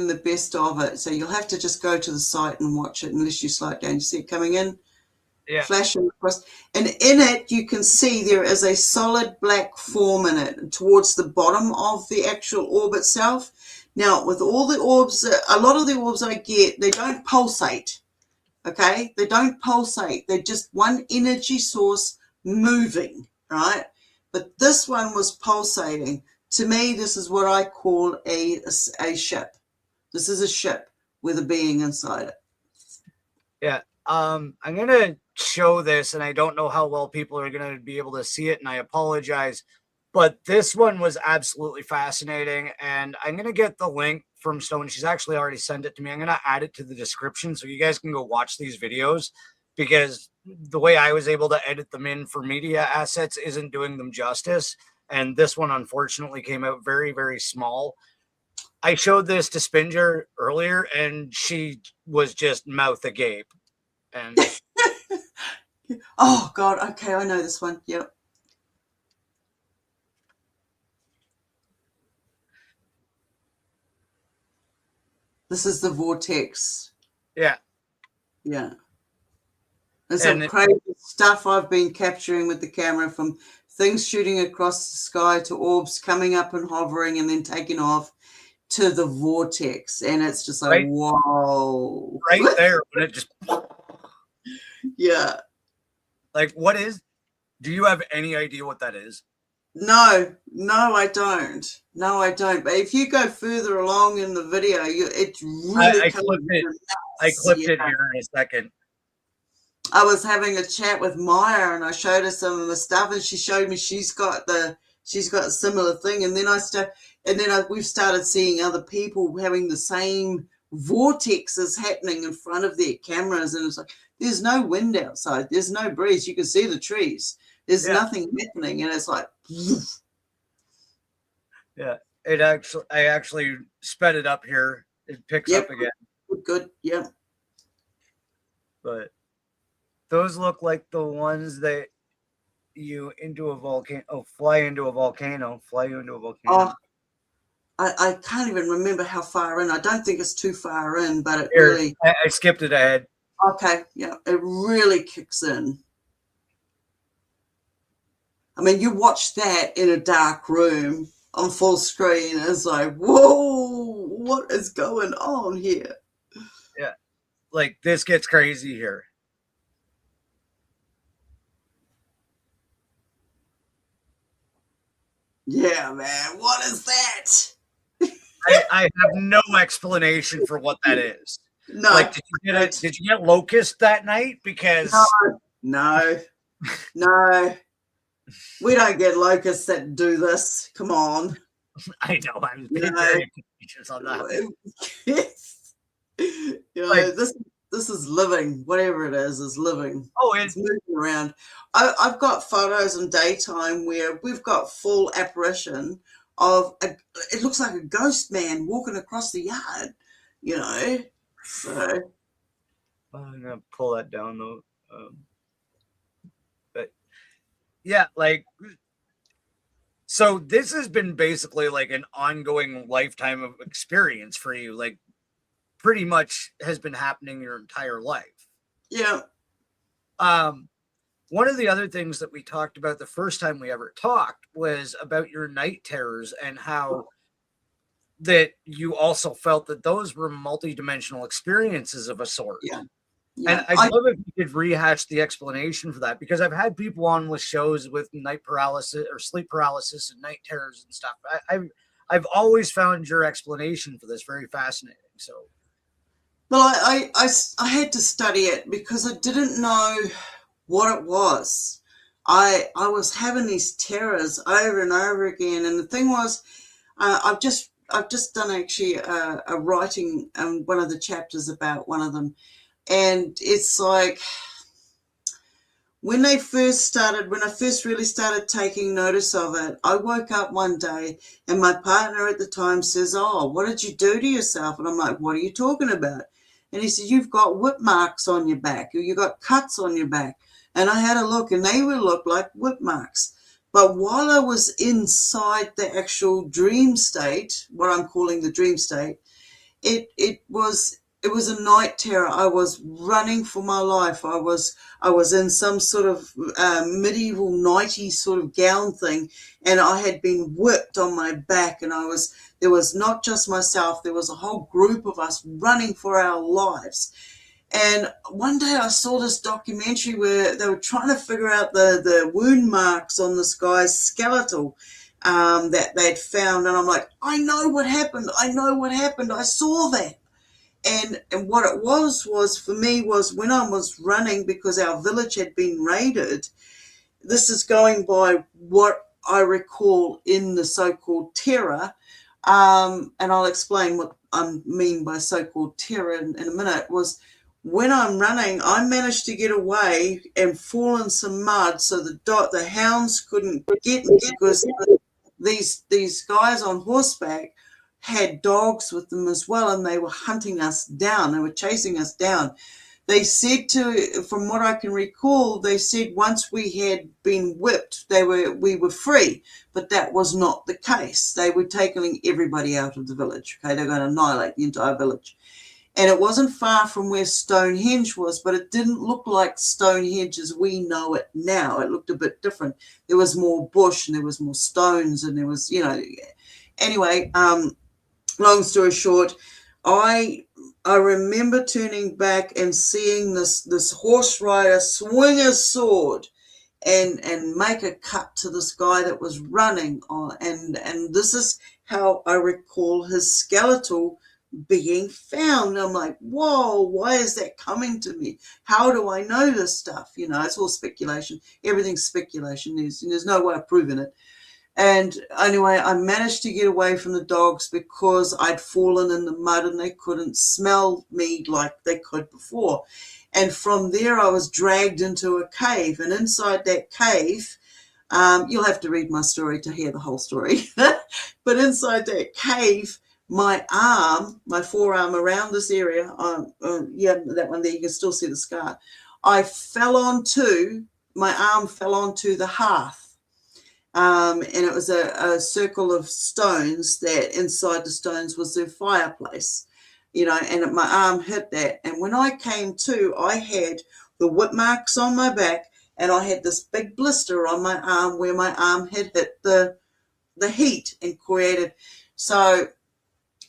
the best of it. So you'll have to just go to the site and watch it unless you slow it down. You see it coming in? Yeah. Flashing across. And in it, you can see there is a solid black form in it towards the bottom of the actual orb itself. Now, with all the orbs, a lot of the orbs I get, they don't pulsate. Okay? They don't pulsate. They're just one energy source moving, right? But this one was pulsating. To me, this is what I call a ship. This is a ship with a being inside it. Yeah. I'm going to show this, and I don't know how well people are going to be able to see it, and I apologize. But this one was absolutely fascinating, and I'm going to get the link from Stone. She's actually already sent it to me. I'm going to add it to the description so you guys can go watch these videos, because the way I was able to edit them in for media assets isn't doing them justice. And this one, unfortunately, came out very, very small. I showed this to Spinger earlier, and she was just mouth agape. And oh, God. Okay, I know this one. Yep. This is the vortex. Yeah. Yeah. There's some crazy stuff I've been capturing with the camera, from things shooting across the sky to orbs coming up and hovering and then taking off to the vortex. And it's just like, whoa. Right there. When it just... Yeah. Like, do you have any idea what that is? No, no, I don't. No, I don't. But if you go further along in the video, it's really I coming clipped it. I nuts. clipped Yeah. it here in a second. I was having a chat with Maya, and I showed her some of the stuff, and she showed me she's got a similar thing, and then we've started seeing other people having the same vortexes happening in front of their cameras, and it's like there's no wind outside, there's no breeze, you can see the trees, there's nothing happening, and it's like yeah. I actually sped it up here. It picks yep, up again. good, yep. But those look like the ones that you into a volcano. Oh, fly into a volcano. Fly you into a volcano. Oh, I can't even remember how far in. I don't think it's too far in, but it Here, really. I skipped it ahead. Okay, yeah, it really kicks in. I mean, you watch that in a dark room on full screen. It's like, whoa, what is going on here? Yeah, like this gets crazy here. Yeah, man, what is that? I have no explanation for what that is. No, like, did you get locust that night? Because no, we don't get locusts that do this. Come on. I know I was being very cautious on that. Like, this is living. Whatever it is living. Oh, it's moving around. I've got photos in daytime where we've got full apparition of it looks like a ghost man walking across the yard. So I'm gonna pull that down though. But yeah, like, so this has been basically like an ongoing lifetime of experience for you. Like, pretty much has been happening your entire life. Yeah. One of the other things that we talked about the first time we ever talked was about your night terrors and how that you also felt that those were multidimensional experiences of a sort. Yeah. And I'd love if you could rehash the explanation for that, because I've had people on with shows with night paralysis or sleep paralysis and night terrors and stuff. I've always found your explanation for this very fascinating. So, well, I had to study it because I didn't know what it was. I was having these terrors over and over again, and the thing was, I've just done actually a writing one of the chapters about one of them, and it's like when I first really started taking notice of it, I woke up one day and my partner at the time says, "Oh, what did you do to yourself?" And I'm like, "What are you talking about?" And he said, "You've got whip marks on your back, or you got cuts on your back." And I had a look, and they would look like whip marks. But while I was inside the actual dream state, what I'm calling the dream state, it was a night terror. I was running for my life. I was in some sort of medieval nighty sort of gown thing, and I had been whipped on my back, and there was not just myself, there was a whole group of us running for our lives. And one day I saw this documentary where they were trying to figure out the wound marks on this guy's skeletal that they'd found. And I'm like, I know what happened. I saw that. And what it was for me was when I was running, because our village had been raided. This is going by what I recall in the so-called terror. And I'll explain what I mean by so-called terror in a minute. Was when I'm running, I managed to get away and fall in some mud, so the hounds couldn't get me, because these guys on horseback had dogs with them as well, and they were hunting us down. They were chasing us down. They said from what I can recall, they said once we had been whipped, we were free, but that was not the case. They were taking everybody out of the village. Okay, they're going to annihilate the entire village. And it wasn't far from where Stonehenge was, but it didn't look like Stonehenge as we know it now. It looked a bit different. There was more bush, and there was more stones, and there was, anyway, long story short, I remember turning back and seeing this horse rider swing his sword and make a cut to this guy that was running on, and this is how I recall his skeletal being found. I'm like, whoa, why is that coming to me? How do I know this stuff? It's all speculation. Everything's speculation. There's no way of proving it. And anyway, I managed to get away from the dogs because I'd fallen in the mud and they couldn't smell me like they could before. And from there, I was dragged into a cave. And inside that cave, you'll have to read my story to hear the whole story. But inside that cave, my forearm around this area, that one there, you can still see the scar. My arm fell onto the hearth. And it was a circle of stones that inside the stones was their fireplace, and my arm hit that. And when I came to, I had the whip marks on my back, and I had this big blister on my arm where my arm had hit the heat and created. So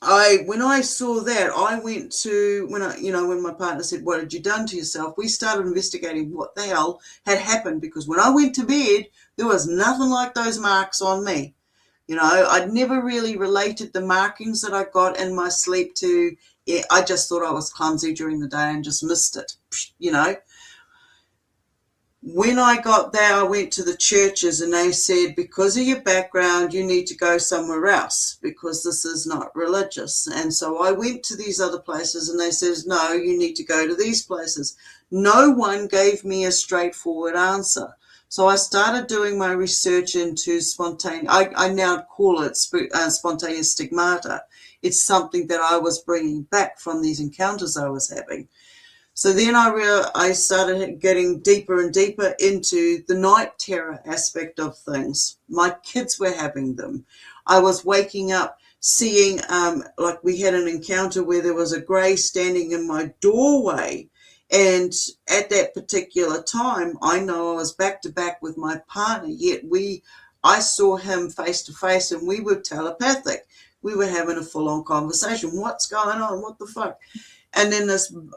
when I saw that, I went to, when my partner said, "What had you done to yourself?" We started investigating what the hell had happened, because when I went to bed, there was nothing like those marks on me. I'd never really related the markings that I got in my sleep to, I just thought I was clumsy during the day and just missed it, When I got there, I went to the churches and they said, because of your background, you need to go somewhere else because this is not religious. And so I went to these other places and they said, no, you need to go to these places. No one gave me a straightforward answer. So I started doing my research into spontaneous, I now call it spontaneous stigmata. It's something that I was bringing back from these encounters I was having. So then I started getting deeper and deeper into the night terror aspect of things. My kids were having them. I was waking up seeing, like we had an encounter where there was a grey standing in my doorway. And at that particular time, I know I was back to back with my partner, yet I saw him face to face and we were telepathic. We were having a full-on conversation. What's going on? What the fuck? And then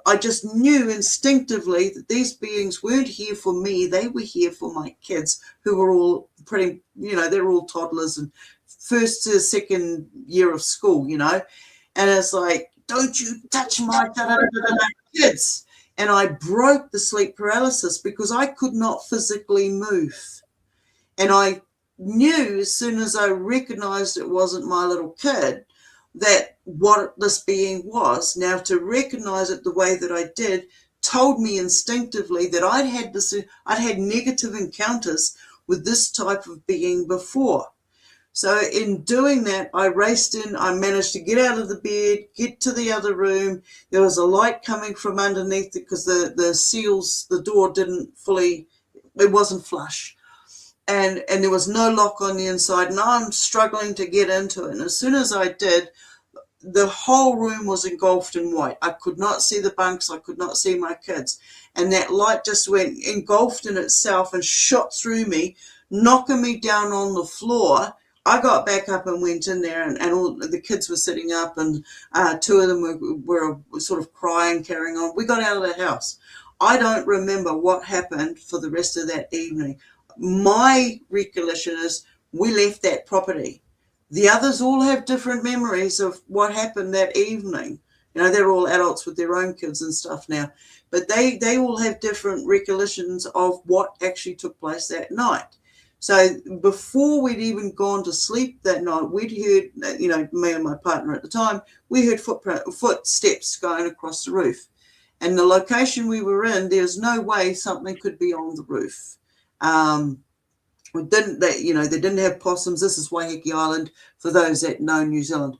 I just knew instinctively that these beings weren't here for me. They were here for my kids, who were all pretty, they're all toddlers and first to second year of school, And it's like, don't you touch my kids. And I broke the sleep paralysis because I could not physically move. And I knew as soon as I recognized it wasn't my little kid, that what this being was. Now, to recognize it the way that I did told me instinctively that I'd had negative encounters with this type of being before. So in doing that, I raced in, I managed to get out of the bed, get to the other room. There was a light coming from underneath it because the seals, the door it wasn't flush. And there was no lock on the inside, and I'm struggling to get into it. And as soon as I did, the whole room was engulfed in white. I could not see the bunks. I could not see my kids. And that light just went engulfed in itself and shot through me, knocking me down on the floor. I got back up and went in there, and all the kids were sitting up, and two of them were sort of crying, carrying on. We got out of that house. I don't remember what happened for the rest of that evening. My recollection is we left that property. The others all have different memories of what happened that evening. They're all adults with their own kids and stuff now, but they all have different recollections of what actually took place that night. So before we'd even gone to sleep that night, we'd heard, me and my partner at the time, we heard footsteps going across the roof. And the location we were in, there's no way something could be on the roof. They didn't have possums. This is Waiheke Island for those that know New Zealand.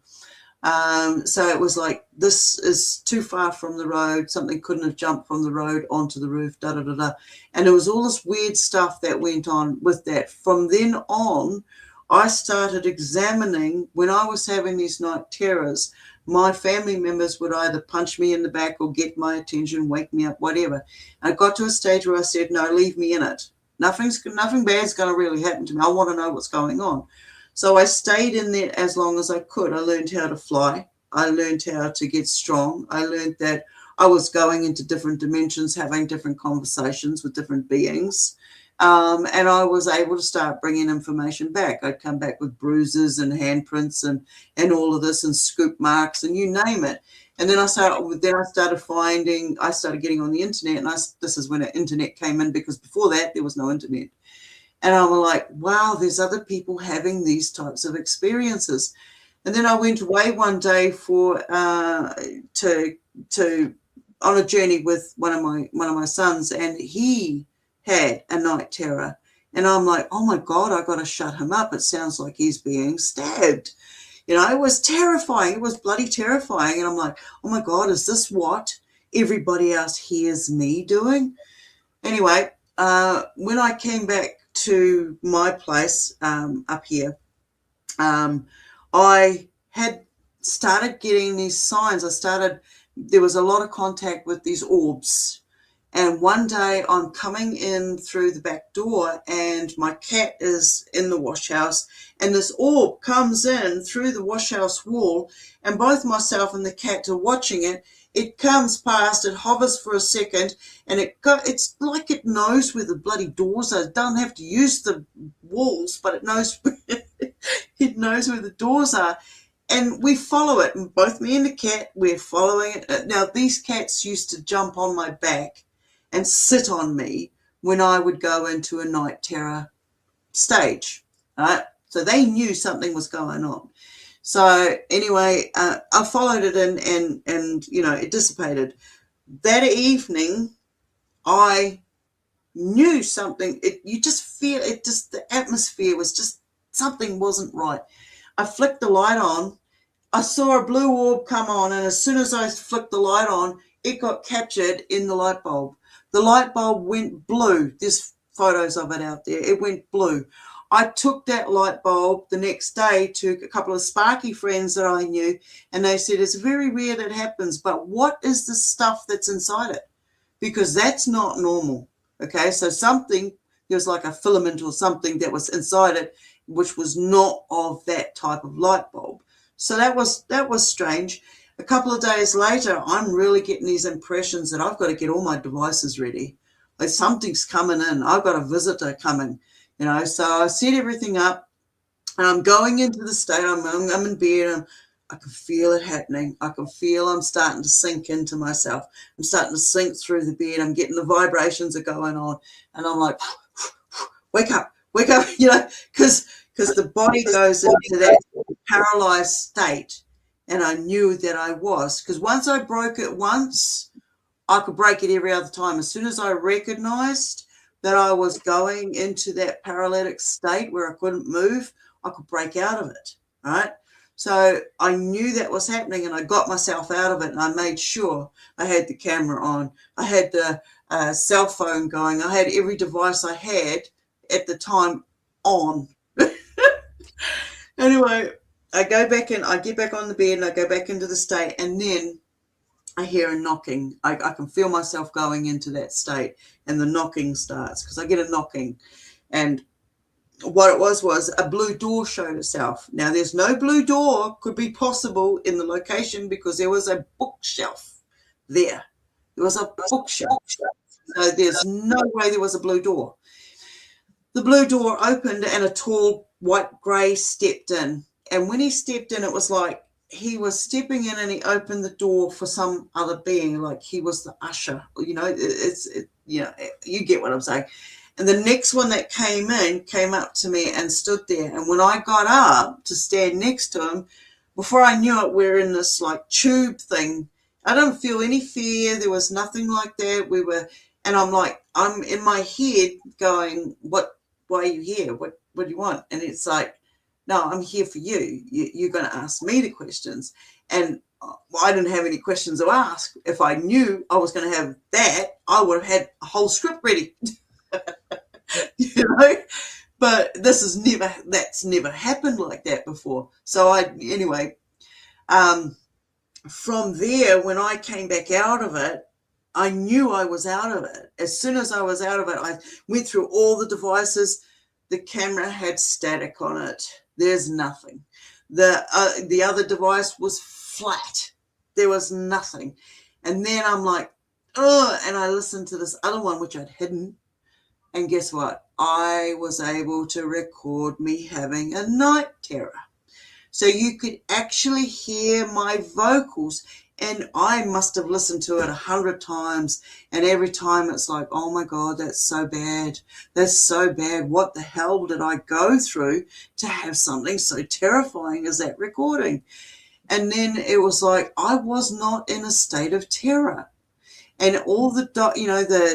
So it was like, this is too far from the road. Something couldn't have jumped from the road onto the roof, And there was all this weird stuff that went on with that. From then on, I started examining, when I was having these night terrors, my family members would either punch me in the back or get my attention, wake me up, whatever. I got to a stage where I said, no, leave me in it. Nothing bad's going to really happen to me. I want to know what's going on. So I stayed in there as long as I could. I learned how to fly. I learned how to get strong. I learned that I was going into different dimensions, having different conversations with different beings. And I was able to start bringing information back. I'd come back with bruises and handprints and all of this and scoop marks and you name it. And then I started getting on the internet, and this is when the internet came in, because before that there was no internet. And I'm like, wow, there's other people having these types of experiences. And then I went away one day on a journey with one of my sons, and he had a night terror. And I'm like, oh my God, I got to shut him up. It sounds like he's being stabbed. It was terrifying. It was bloody terrifying. And I'm like, oh my God, is this what everybody else hears me doing? Anyway, when I came back to my place up here, I had started getting these signs. There was a lot of contact with these orbs. And one day I'm coming in through the back door, and my cat is in the wash house, and this orb comes in through the wash house wall, and both myself and the cat are watching it. It comes past, it hovers for a second, and it's like it knows where the bloody doors are. It doesn't have to use the walls, but it knows it knows where the doors are. And we follow it, and both me and the cat, we're following it. Now, these cats used to jump on my back and sit on me when I would go into a night terror stage, right? So they knew something was going on. So anyway, I followed it and it dissipated. That evening, I knew something. You just feel it. Just the atmosphere was just, something wasn't right. I flicked the light on. I saw a blue orb come on, and as soon as I flicked the light on, it got captured in the light bulb. The light bulb went blue. There's photos of it out there. It went blue. I took that light bulb the next day to a couple of Sparky friends that I knew, and they said, it's very rare that happens, but what is the stuff that's inside it? Because that's not normal. Okay, so there was like a filament or something that was inside it, which was not of that type of light bulb. So that was strange. A couple of days later, I'm really getting these impressions that I've got to get all my devices ready. Like something's coming in. I've got a visitor coming, So I set everything up, and I'm going into the state. I'm in bed, and I can feel it happening. I can feel I'm starting to sink into myself. I'm starting to sink through the bed. I'm getting the vibrations are going on, and I'm like, wake up, because the body goes into that paralyzed state. And I knew that I was, because once I broke it once, I could break it every other time. As soon as I recognized that I was going into that paralytic state where I couldn't move, I could break out of it, right? So I knew that was happening, and I got myself out of it, and I made sure I had the camera on. I had the cell phone going. I had every device I had at the time on. Anyway, I go back in, I get back on the bed, and I go back into the state, and then I hear a knocking. I can feel myself going into that state, and the knocking starts, because I get a knocking. And what it was a blue door showed itself. Now, there's no blue door could be possible in the location, because there was a bookshelf there. There was a bookshelf. So there's no way there was a blue door. The blue door opened, and a tall white grey stepped in. And when he stepped in, it was like he was stepping in, and he opened the door for some other being, like he was the usher. You get what I'm saying. And the next one that came in came up to me and stood there. And when I got up to stand next to him, before I knew it, we're in this like tube thing. I don't feel any fear. There was nothing like that. And I'm in my head going, why are you here? What do you want? And it's like, no, I'm here for you. You're going to ask me the questions. And I didn't have any questions to ask. If I knew I was going to have that, I would have had a whole script ready. But that's never happened like that before. So from there, when I came back out of it, I knew I was out of it. As soon as I was out of it, I went through all the devices. The camera had static on it. There's nothing. The other device was flat. There was nothing. And then I'm like, oh, and I listened to this other one, which I'd hidden. And guess what? I was able to record me having a night terror. So you could actually hear my vocals, and I must have listened to it 100 times, and every time it's like, oh my God, that's so bad. That's so bad. What the hell did I go through to have something so terrifying as that recording? And then it was like, I was not in a state of terror. And all the,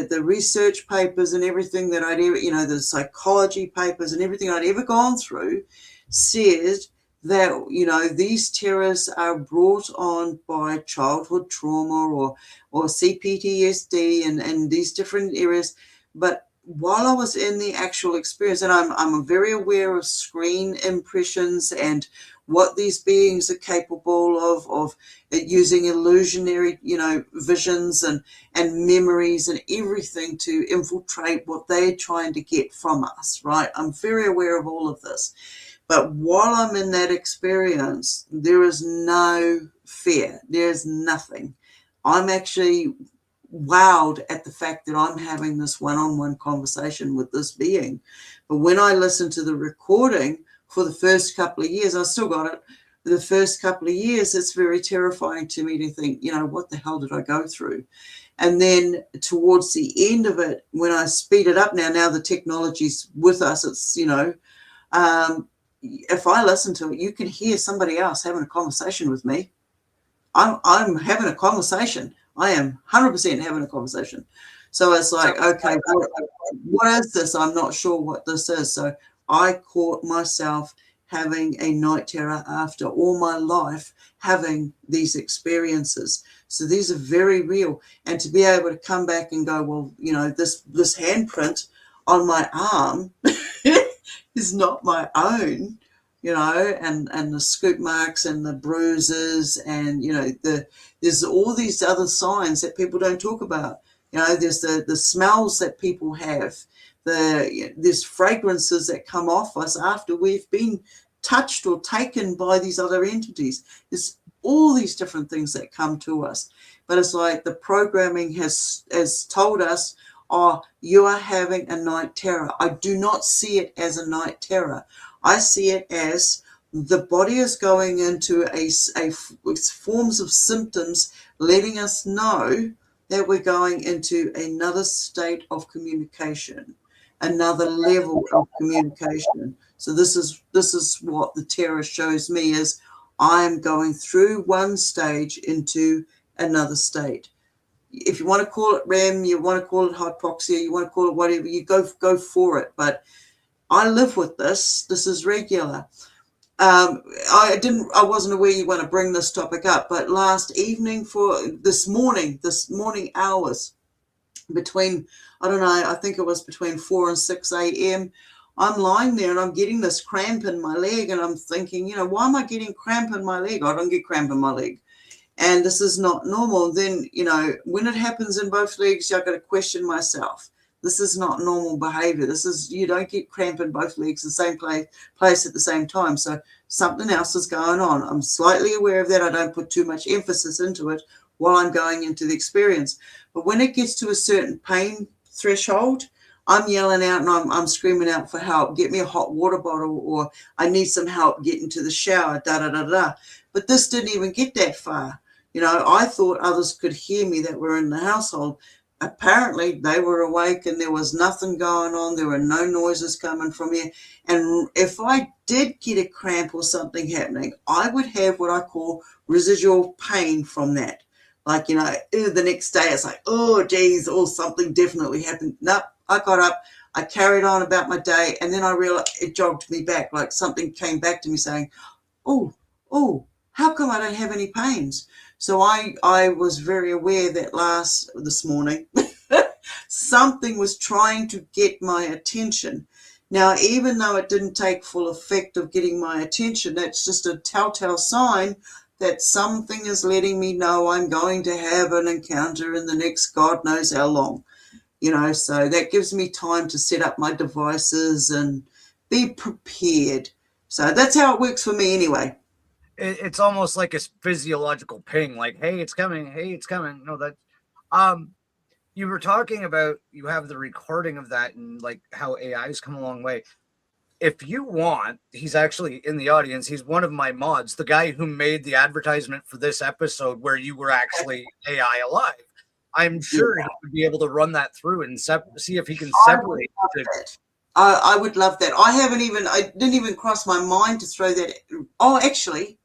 the research papers and everything that I'd ever, the psychology papers and everything I'd ever gone through said that, these terrors are brought on by childhood trauma or CPTSD and these different areas. But while I was in the actual experience, and I'm very aware of screen impressions and what these beings are capable of using illusionary, visions and memories and everything to infiltrate what they're trying to get from us, right? I'm very aware of all of this. But while I'm in that experience, there is no fear. There's nothing. I'm actually wowed at the fact that I'm having this one-on-one conversation with this being. But when I listen to the recording for the first couple of years, I still got it. The first couple of years, it's very terrifying to me to think, what the hell did I go through? And then towards the end of it, when I speed it up now the technology's with us, it's, if I listen to it, you can hear somebody else having a conversation with me. I'm having a conversation. I am 100% having a conversation. So it's like, okay, what is this? I'm not sure what this is. So I caught myself having a night terror after all my life having these experiences. So these are very real. And to be able to come back and go, well, this handprint on my arm is not my own, and the scoop marks and the bruises and, there's all these other signs that people don't talk about. There's the smells that people have, there's fragrances that come off us after we've been touched or taken by these other entities. There's all these different things that come to us. But it's like the programming has told us, oh, you are having a night terror. I do not see it as a night terror. I see it as the body is going into a forms of symptoms letting us know that we're going into another state of communication, another level of communication. So this is what the terror shows me is I'm going through one stage into another state. If you want to call it REM, you want to call it hypoxia, you want to call it whatever, you go for it. But I live with this. This is regular. I wasn't aware you want to bring this topic up, but last evening for this morning hours between, I don't know, I think it was between 4 and 6 a.m. I'm lying there and I'm getting this cramp in my leg and I'm thinking, why am I getting cramp in my leg? I don't get cramp in my leg. And this is not normal. Then, when it happens in both legs, I've got to question myself. This is not normal behavior. You don't get cramp in both legs in the same place at the same time. So something else is going on. I'm slightly aware of that. I don't put too much emphasis into it while I'm going into the experience. But when it gets to a certain pain threshold, I'm yelling out and I'm screaming out for help. Get me a hot water bottle, or I need some help getting to the shower, da-da-da-da. But this didn't even get that far. I thought others could hear me that were in the household. Apparently they were awake and there was nothing going on. There were no noises coming from here. And if I did get a cramp or something happening, I would have what I call residual pain from that. Like, the next day it's like, oh, geez, something definitely happened. Nope, I got up, I carried on about my day, and then I realized it jogged me back, like something came back to me saying, oh, how come I don't have any pains? So I was very aware that this morning, something was trying to get my attention. Now, even though it didn't take full effect of getting my attention, that's just a telltale sign that something is letting me know I'm going to have an encounter in the next God knows how long. So that gives me time to set up my devices and be prepared. So that's how it works for me anyway. It's almost like a physiological ping, like, hey, it's coming, hey, it's coming. No, that you were talking about you have the recording of that and like how AI's come a long way. If you want, he's actually in the audience. He's one of my mods, the guy who made the advertisement for this episode where you were actually AI alive. I'm sure he would be able to run that through and see if he can separate it. I would love that. I didn't even cross my mind to throw that. Oh, actually,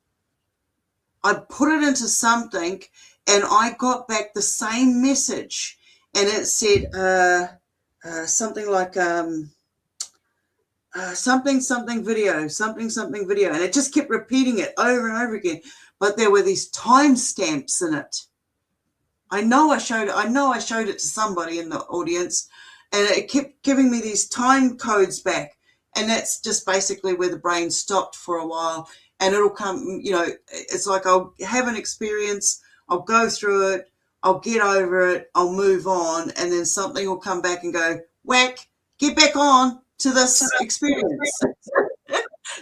I put it into something and I got back the same message, and it said something like something video, and it just kept repeating it over and over again. But there were these timestamps in it. I know I showed it to somebody in the audience, and it kept giving me these time codes back. And that's just basically where the brain stopped for a while. And it'll come, it's like I'll have an experience, I'll go through it, I'll get over it, I'll move on, and then something will come back and go, whack, get back on to this experience.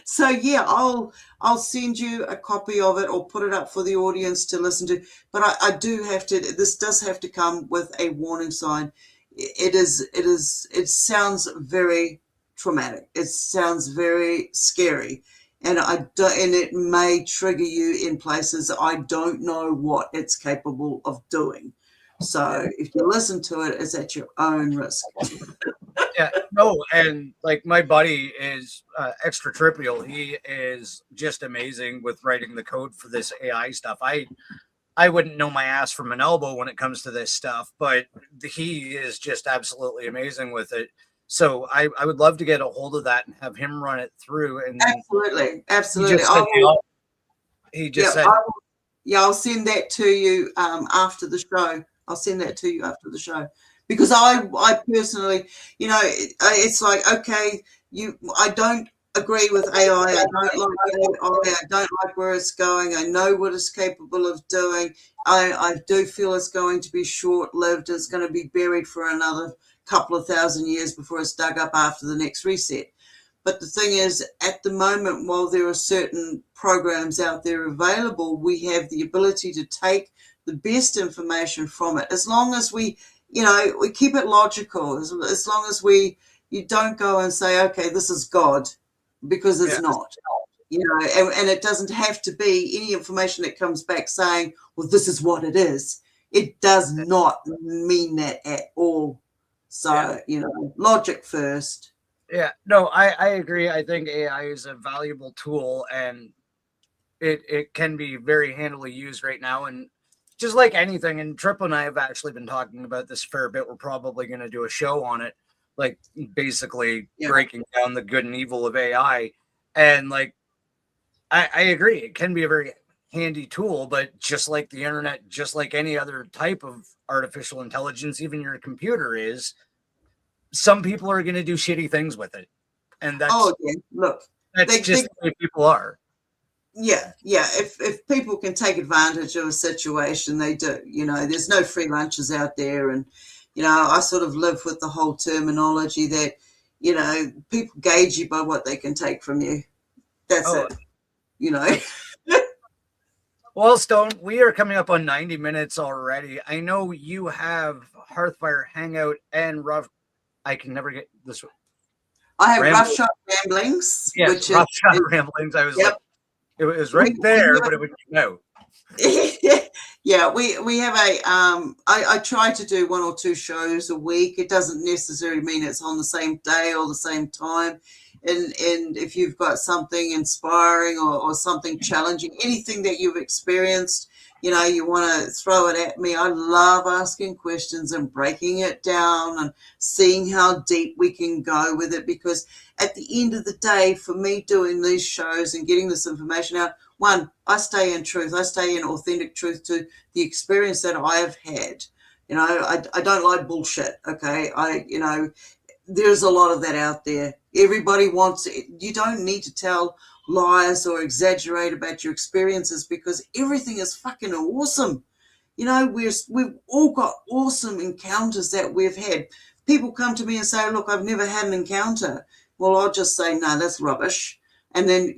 So yeah, I'll send you a copy of it or put it up for the audience to listen to. But I do have to. This does have to come with a warning sign. It sounds very traumatic. It sounds very scary, and it may trigger you in places I don't know what it's capable of doing. So if you listen to it, it's at your own risk. Yeah, no, and like my buddy is extra trivial. He is just amazing with writing the code for this AI stuff. I wouldn't know my ass from an elbow when it comes to this stuff, but he is just absolutely amazing with it. So I would love to get a hold of that and have him run it through. And absolutely. He just said, I'll send that to you after the show. Because I personally, it's like, okay, I don't agree with AI. I don't like AI. I don't like where it's going. I know what it's capable of doing. I do feel it's going to be short-lived. It's going to be buried for another couple of thousand years before it's dug up after the next reset. But the thing is, at the moment, while there are certain programs out there available, we have the ability to take the best information from it, as long as we keep it logical, as long as you don't go and say, okay, this is God, because it's not, and it doesn't have to be any information that comes back saying, well, this is what it is. It does not mean that at all. So, logic first. Yeah, no, I agree. I think AI is a valuable tool, and it can be very handily used right now. And just like anything, and Triple and I have actually been talking about this a fair bit. We're probably going to do a show on it, like basically breaking down the good and evil of AI. And like, I agree, it can be a very handy tool, but just like the internet, just like any other type of artificial intelligence, even your computer is, some people are going to do shitty things with it. And that's, look, that's just the way people are. Yeah. If people can take advantage of a situation, they do. There's no free lunches out there. And, I sort of live with the whole terminology that, people gauge you by what they can take from you. That's it. Well, Stone, we are coming up on 90 minutes already. I know you have Hearthfire Hangout and I can never get this. I have Roughshod Ramblings. Yes, Roughshod Ramblings. I was like, it was right there, but it would no. Yeah, we have I try to do 1 or 2 shows a week. It doesn't necessarily mean it's on the same day or the same time. And if you've got something inspiring or something challenging, anything that you've experienced, you want to throw it at me. I love asking questions and breaking it down and seeing how deep we can go with it, because at the end of the day, for me doing these shows and getting this information out, one, I stay in truth. I stay in authentic truth to the experience that I have had. I don't like bullshit. Okay. There's a lot of that out there. Everybody wants it. You don't need to tell lies or exaggerate about your experiences, because everything is fucking awesome. We've all got awesome encounters that we've had. People come to me and say, look, I've never had an encounter. Well, I'll just say, no, that's rubbish. And then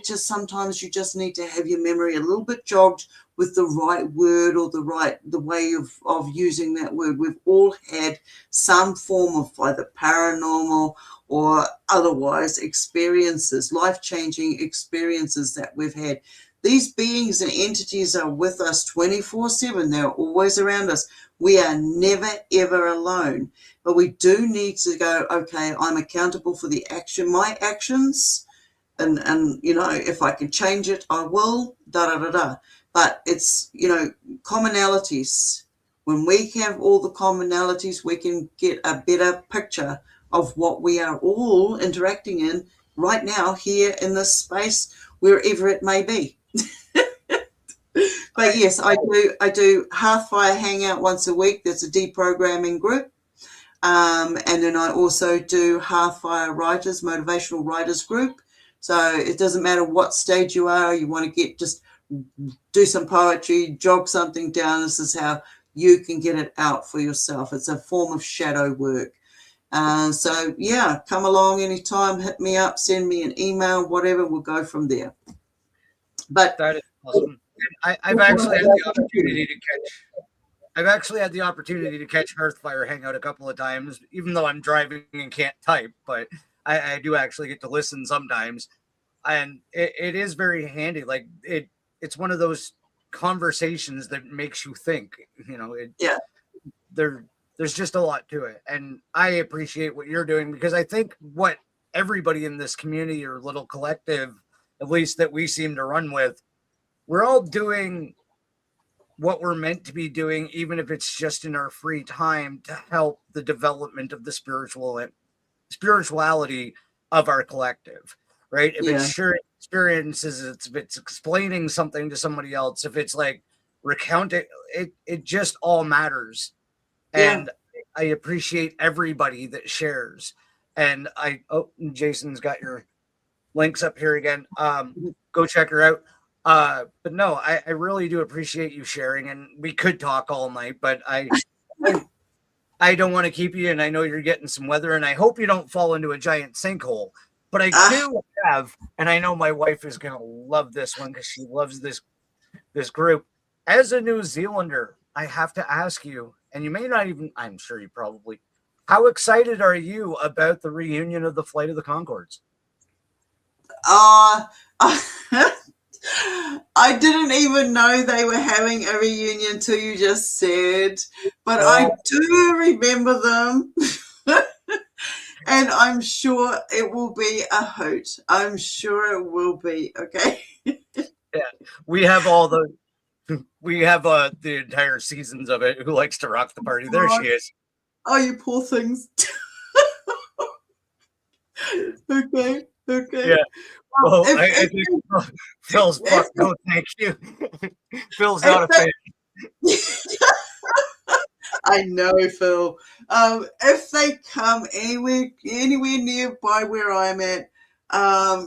sometimes you just need to have your memory a little bit jogged with the right word or the way of using that word. We've all had some form of either paranormal or otherwise experiences, life-changing experiences that we've had. These beings and entities are with us 24/7. They're always around us. We are never, ever alone. But we do need to go, okay, I'm accountable for my actions. And if I can change it, I will, da-da-da-da. But it's, commonalities. When we have all the commonalities, we can get a better picture of what we are all interacting in right now here in this space, wherever it may be. But yes, I do Hearthfire Hangout once a week. That's a deprogramming group. And then I also do Hearthfire Writers, Motivational Writers Group. So it doesn't matter what stage you are, you want to just do some poetry, jog something down. This is how you can get it out for yourself. It's a form of shadow work. So yeah, come along anytime, hit me up, send me an email, whatever, we'll go from there. But that is awesome. I've actually had the opportunity to catch Hearthfire Hangout a couple of times, even though I'm driving and can't type, but I do actually get to listen sometimes. And it is very handy. Like it's one of those conversations that makes you think, yeah. There's just a lot to it. And I appreciate what you're doing, because I think what everybody in this community or little collective, at least that we seem to run with, we're all doing what we're meant to be doing, even if it's just in our free time, to help the development of the spirituality of our collective, right? If it's sharing experiences, if it's explaining something to somebody else, if it's like recounting, it just all matters. And I appreciate everybody that shares. And Jason's got your links up here again. Go check her out. But no, I really do appreciate you sharing, and we could talk all night, but I don't want to keep you, and I know you're getting some weather, and I hope you don't fall into a giant sinkhole. But I do have, and I know my wife is going to love this one because she loves this group. As a New Zealander, I have to ask you, and you may not even, I'm sure you probably, how excited are you about the reunion of the Flight of the Conchords? I didn't even know they were having a reunion till you just said, but I do remember them. And I'm sure it will be a hoot. I'm sure it will be. Okay. Yeah, we have the entire seasons of it. Who Likes to Rock the Party? There she is. Oh, you poor things. Okay. Yeah. Well, I think Phil's fucked. No, thank you. Phil's not a fan. I know, Phil. If they come anywhere nearby where I'm at,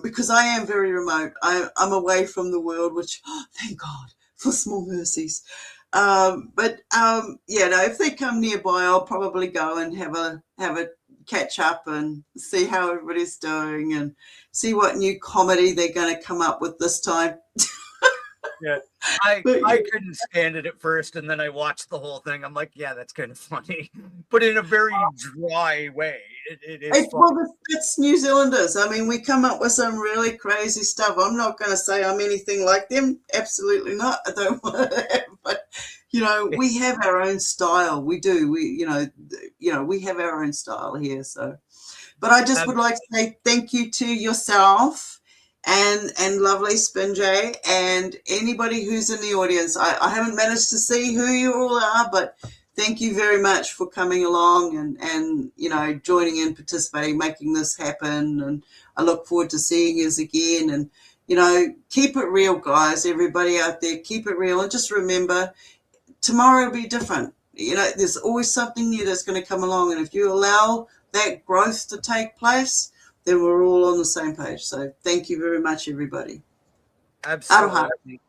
because I am very remote, I'm away from the world, which, thank God for small mercies. If they come nearby, I'll probably go and have a catch up and see how everybody's doing and see what new comedy they're going to come up with this time. Yeah, I couldn't stand it at first, and then I watched the whole thing. I'm like, yeah, that's kind of funny, but in a very dry way. It is funny. It's New Zealanders. I mean, we come up with some really crazy stuff. I'm not going to say I'm anything like them. Absolutely not. I don't want to, but we have our own style. We do. We have our own style here. So, but I just would like to say thank you to yourself. And lovely Spin Jay and anybody who's in the audience. I haven't managed to see who you all are, but thank you very much for coming along and joining in, participating, making this happen. And I look forward to seeing you again. And keep it real, guys. Everybody out there, keep it real, and just remember, tomorrow will be different. There's always something new that's going to come along, and if you allow that growth to take place, then we're all on the same page. So thank you very much, everybody. Absolutely.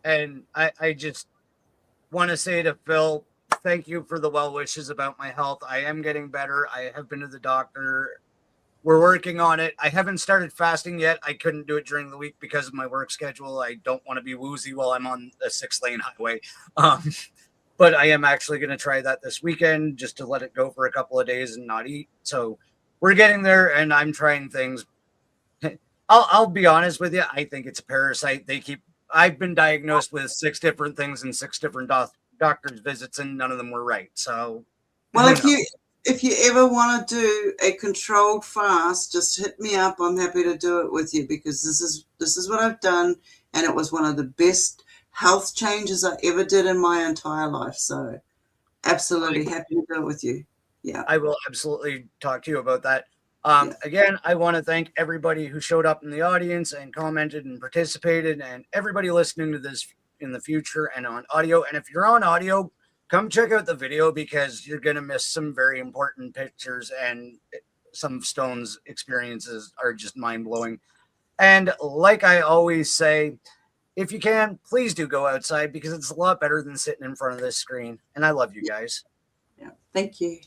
And I just want to say to Phil, thank you for the well wishes about my health. I am getting better. I have been to the doctor we're working on it. I haven't started fasting yet. I couldn't do it during the week because of my work schedule. I don't want to be woozy while I'm on the 6-lane highway. Um, but I am actually going to try that this weekend just to let it go for a couple of days and not eat. So we're getting there, and I'm trying things. I'll be honest with you. I think it's a parasite. I've been diagnosed with 6 different things and 6 different doctor's visits, and none of them were right. So, well, if you ever want to do a controlled fast, just hit me up. I'm happy to do it with you, because this is what I've done, and it was one of the best health changes I ever did in my entire life. So absolutely happy to do it with you. Yeah. I will absolutely talk to you about that. Yeah. Again, I want to thank everybody who showed up in the audience and commented and participated, and everybody listening to this in the future and on audio. And if you're on audio, come check out the video, because you're going to miss some very important pictures, and some of Stone's experiences are just mind blowing. And like I always say, if you can, please do go outside, because it's a lot better than sitting in front of this screen. And I love you guys. Yeah. Thank you.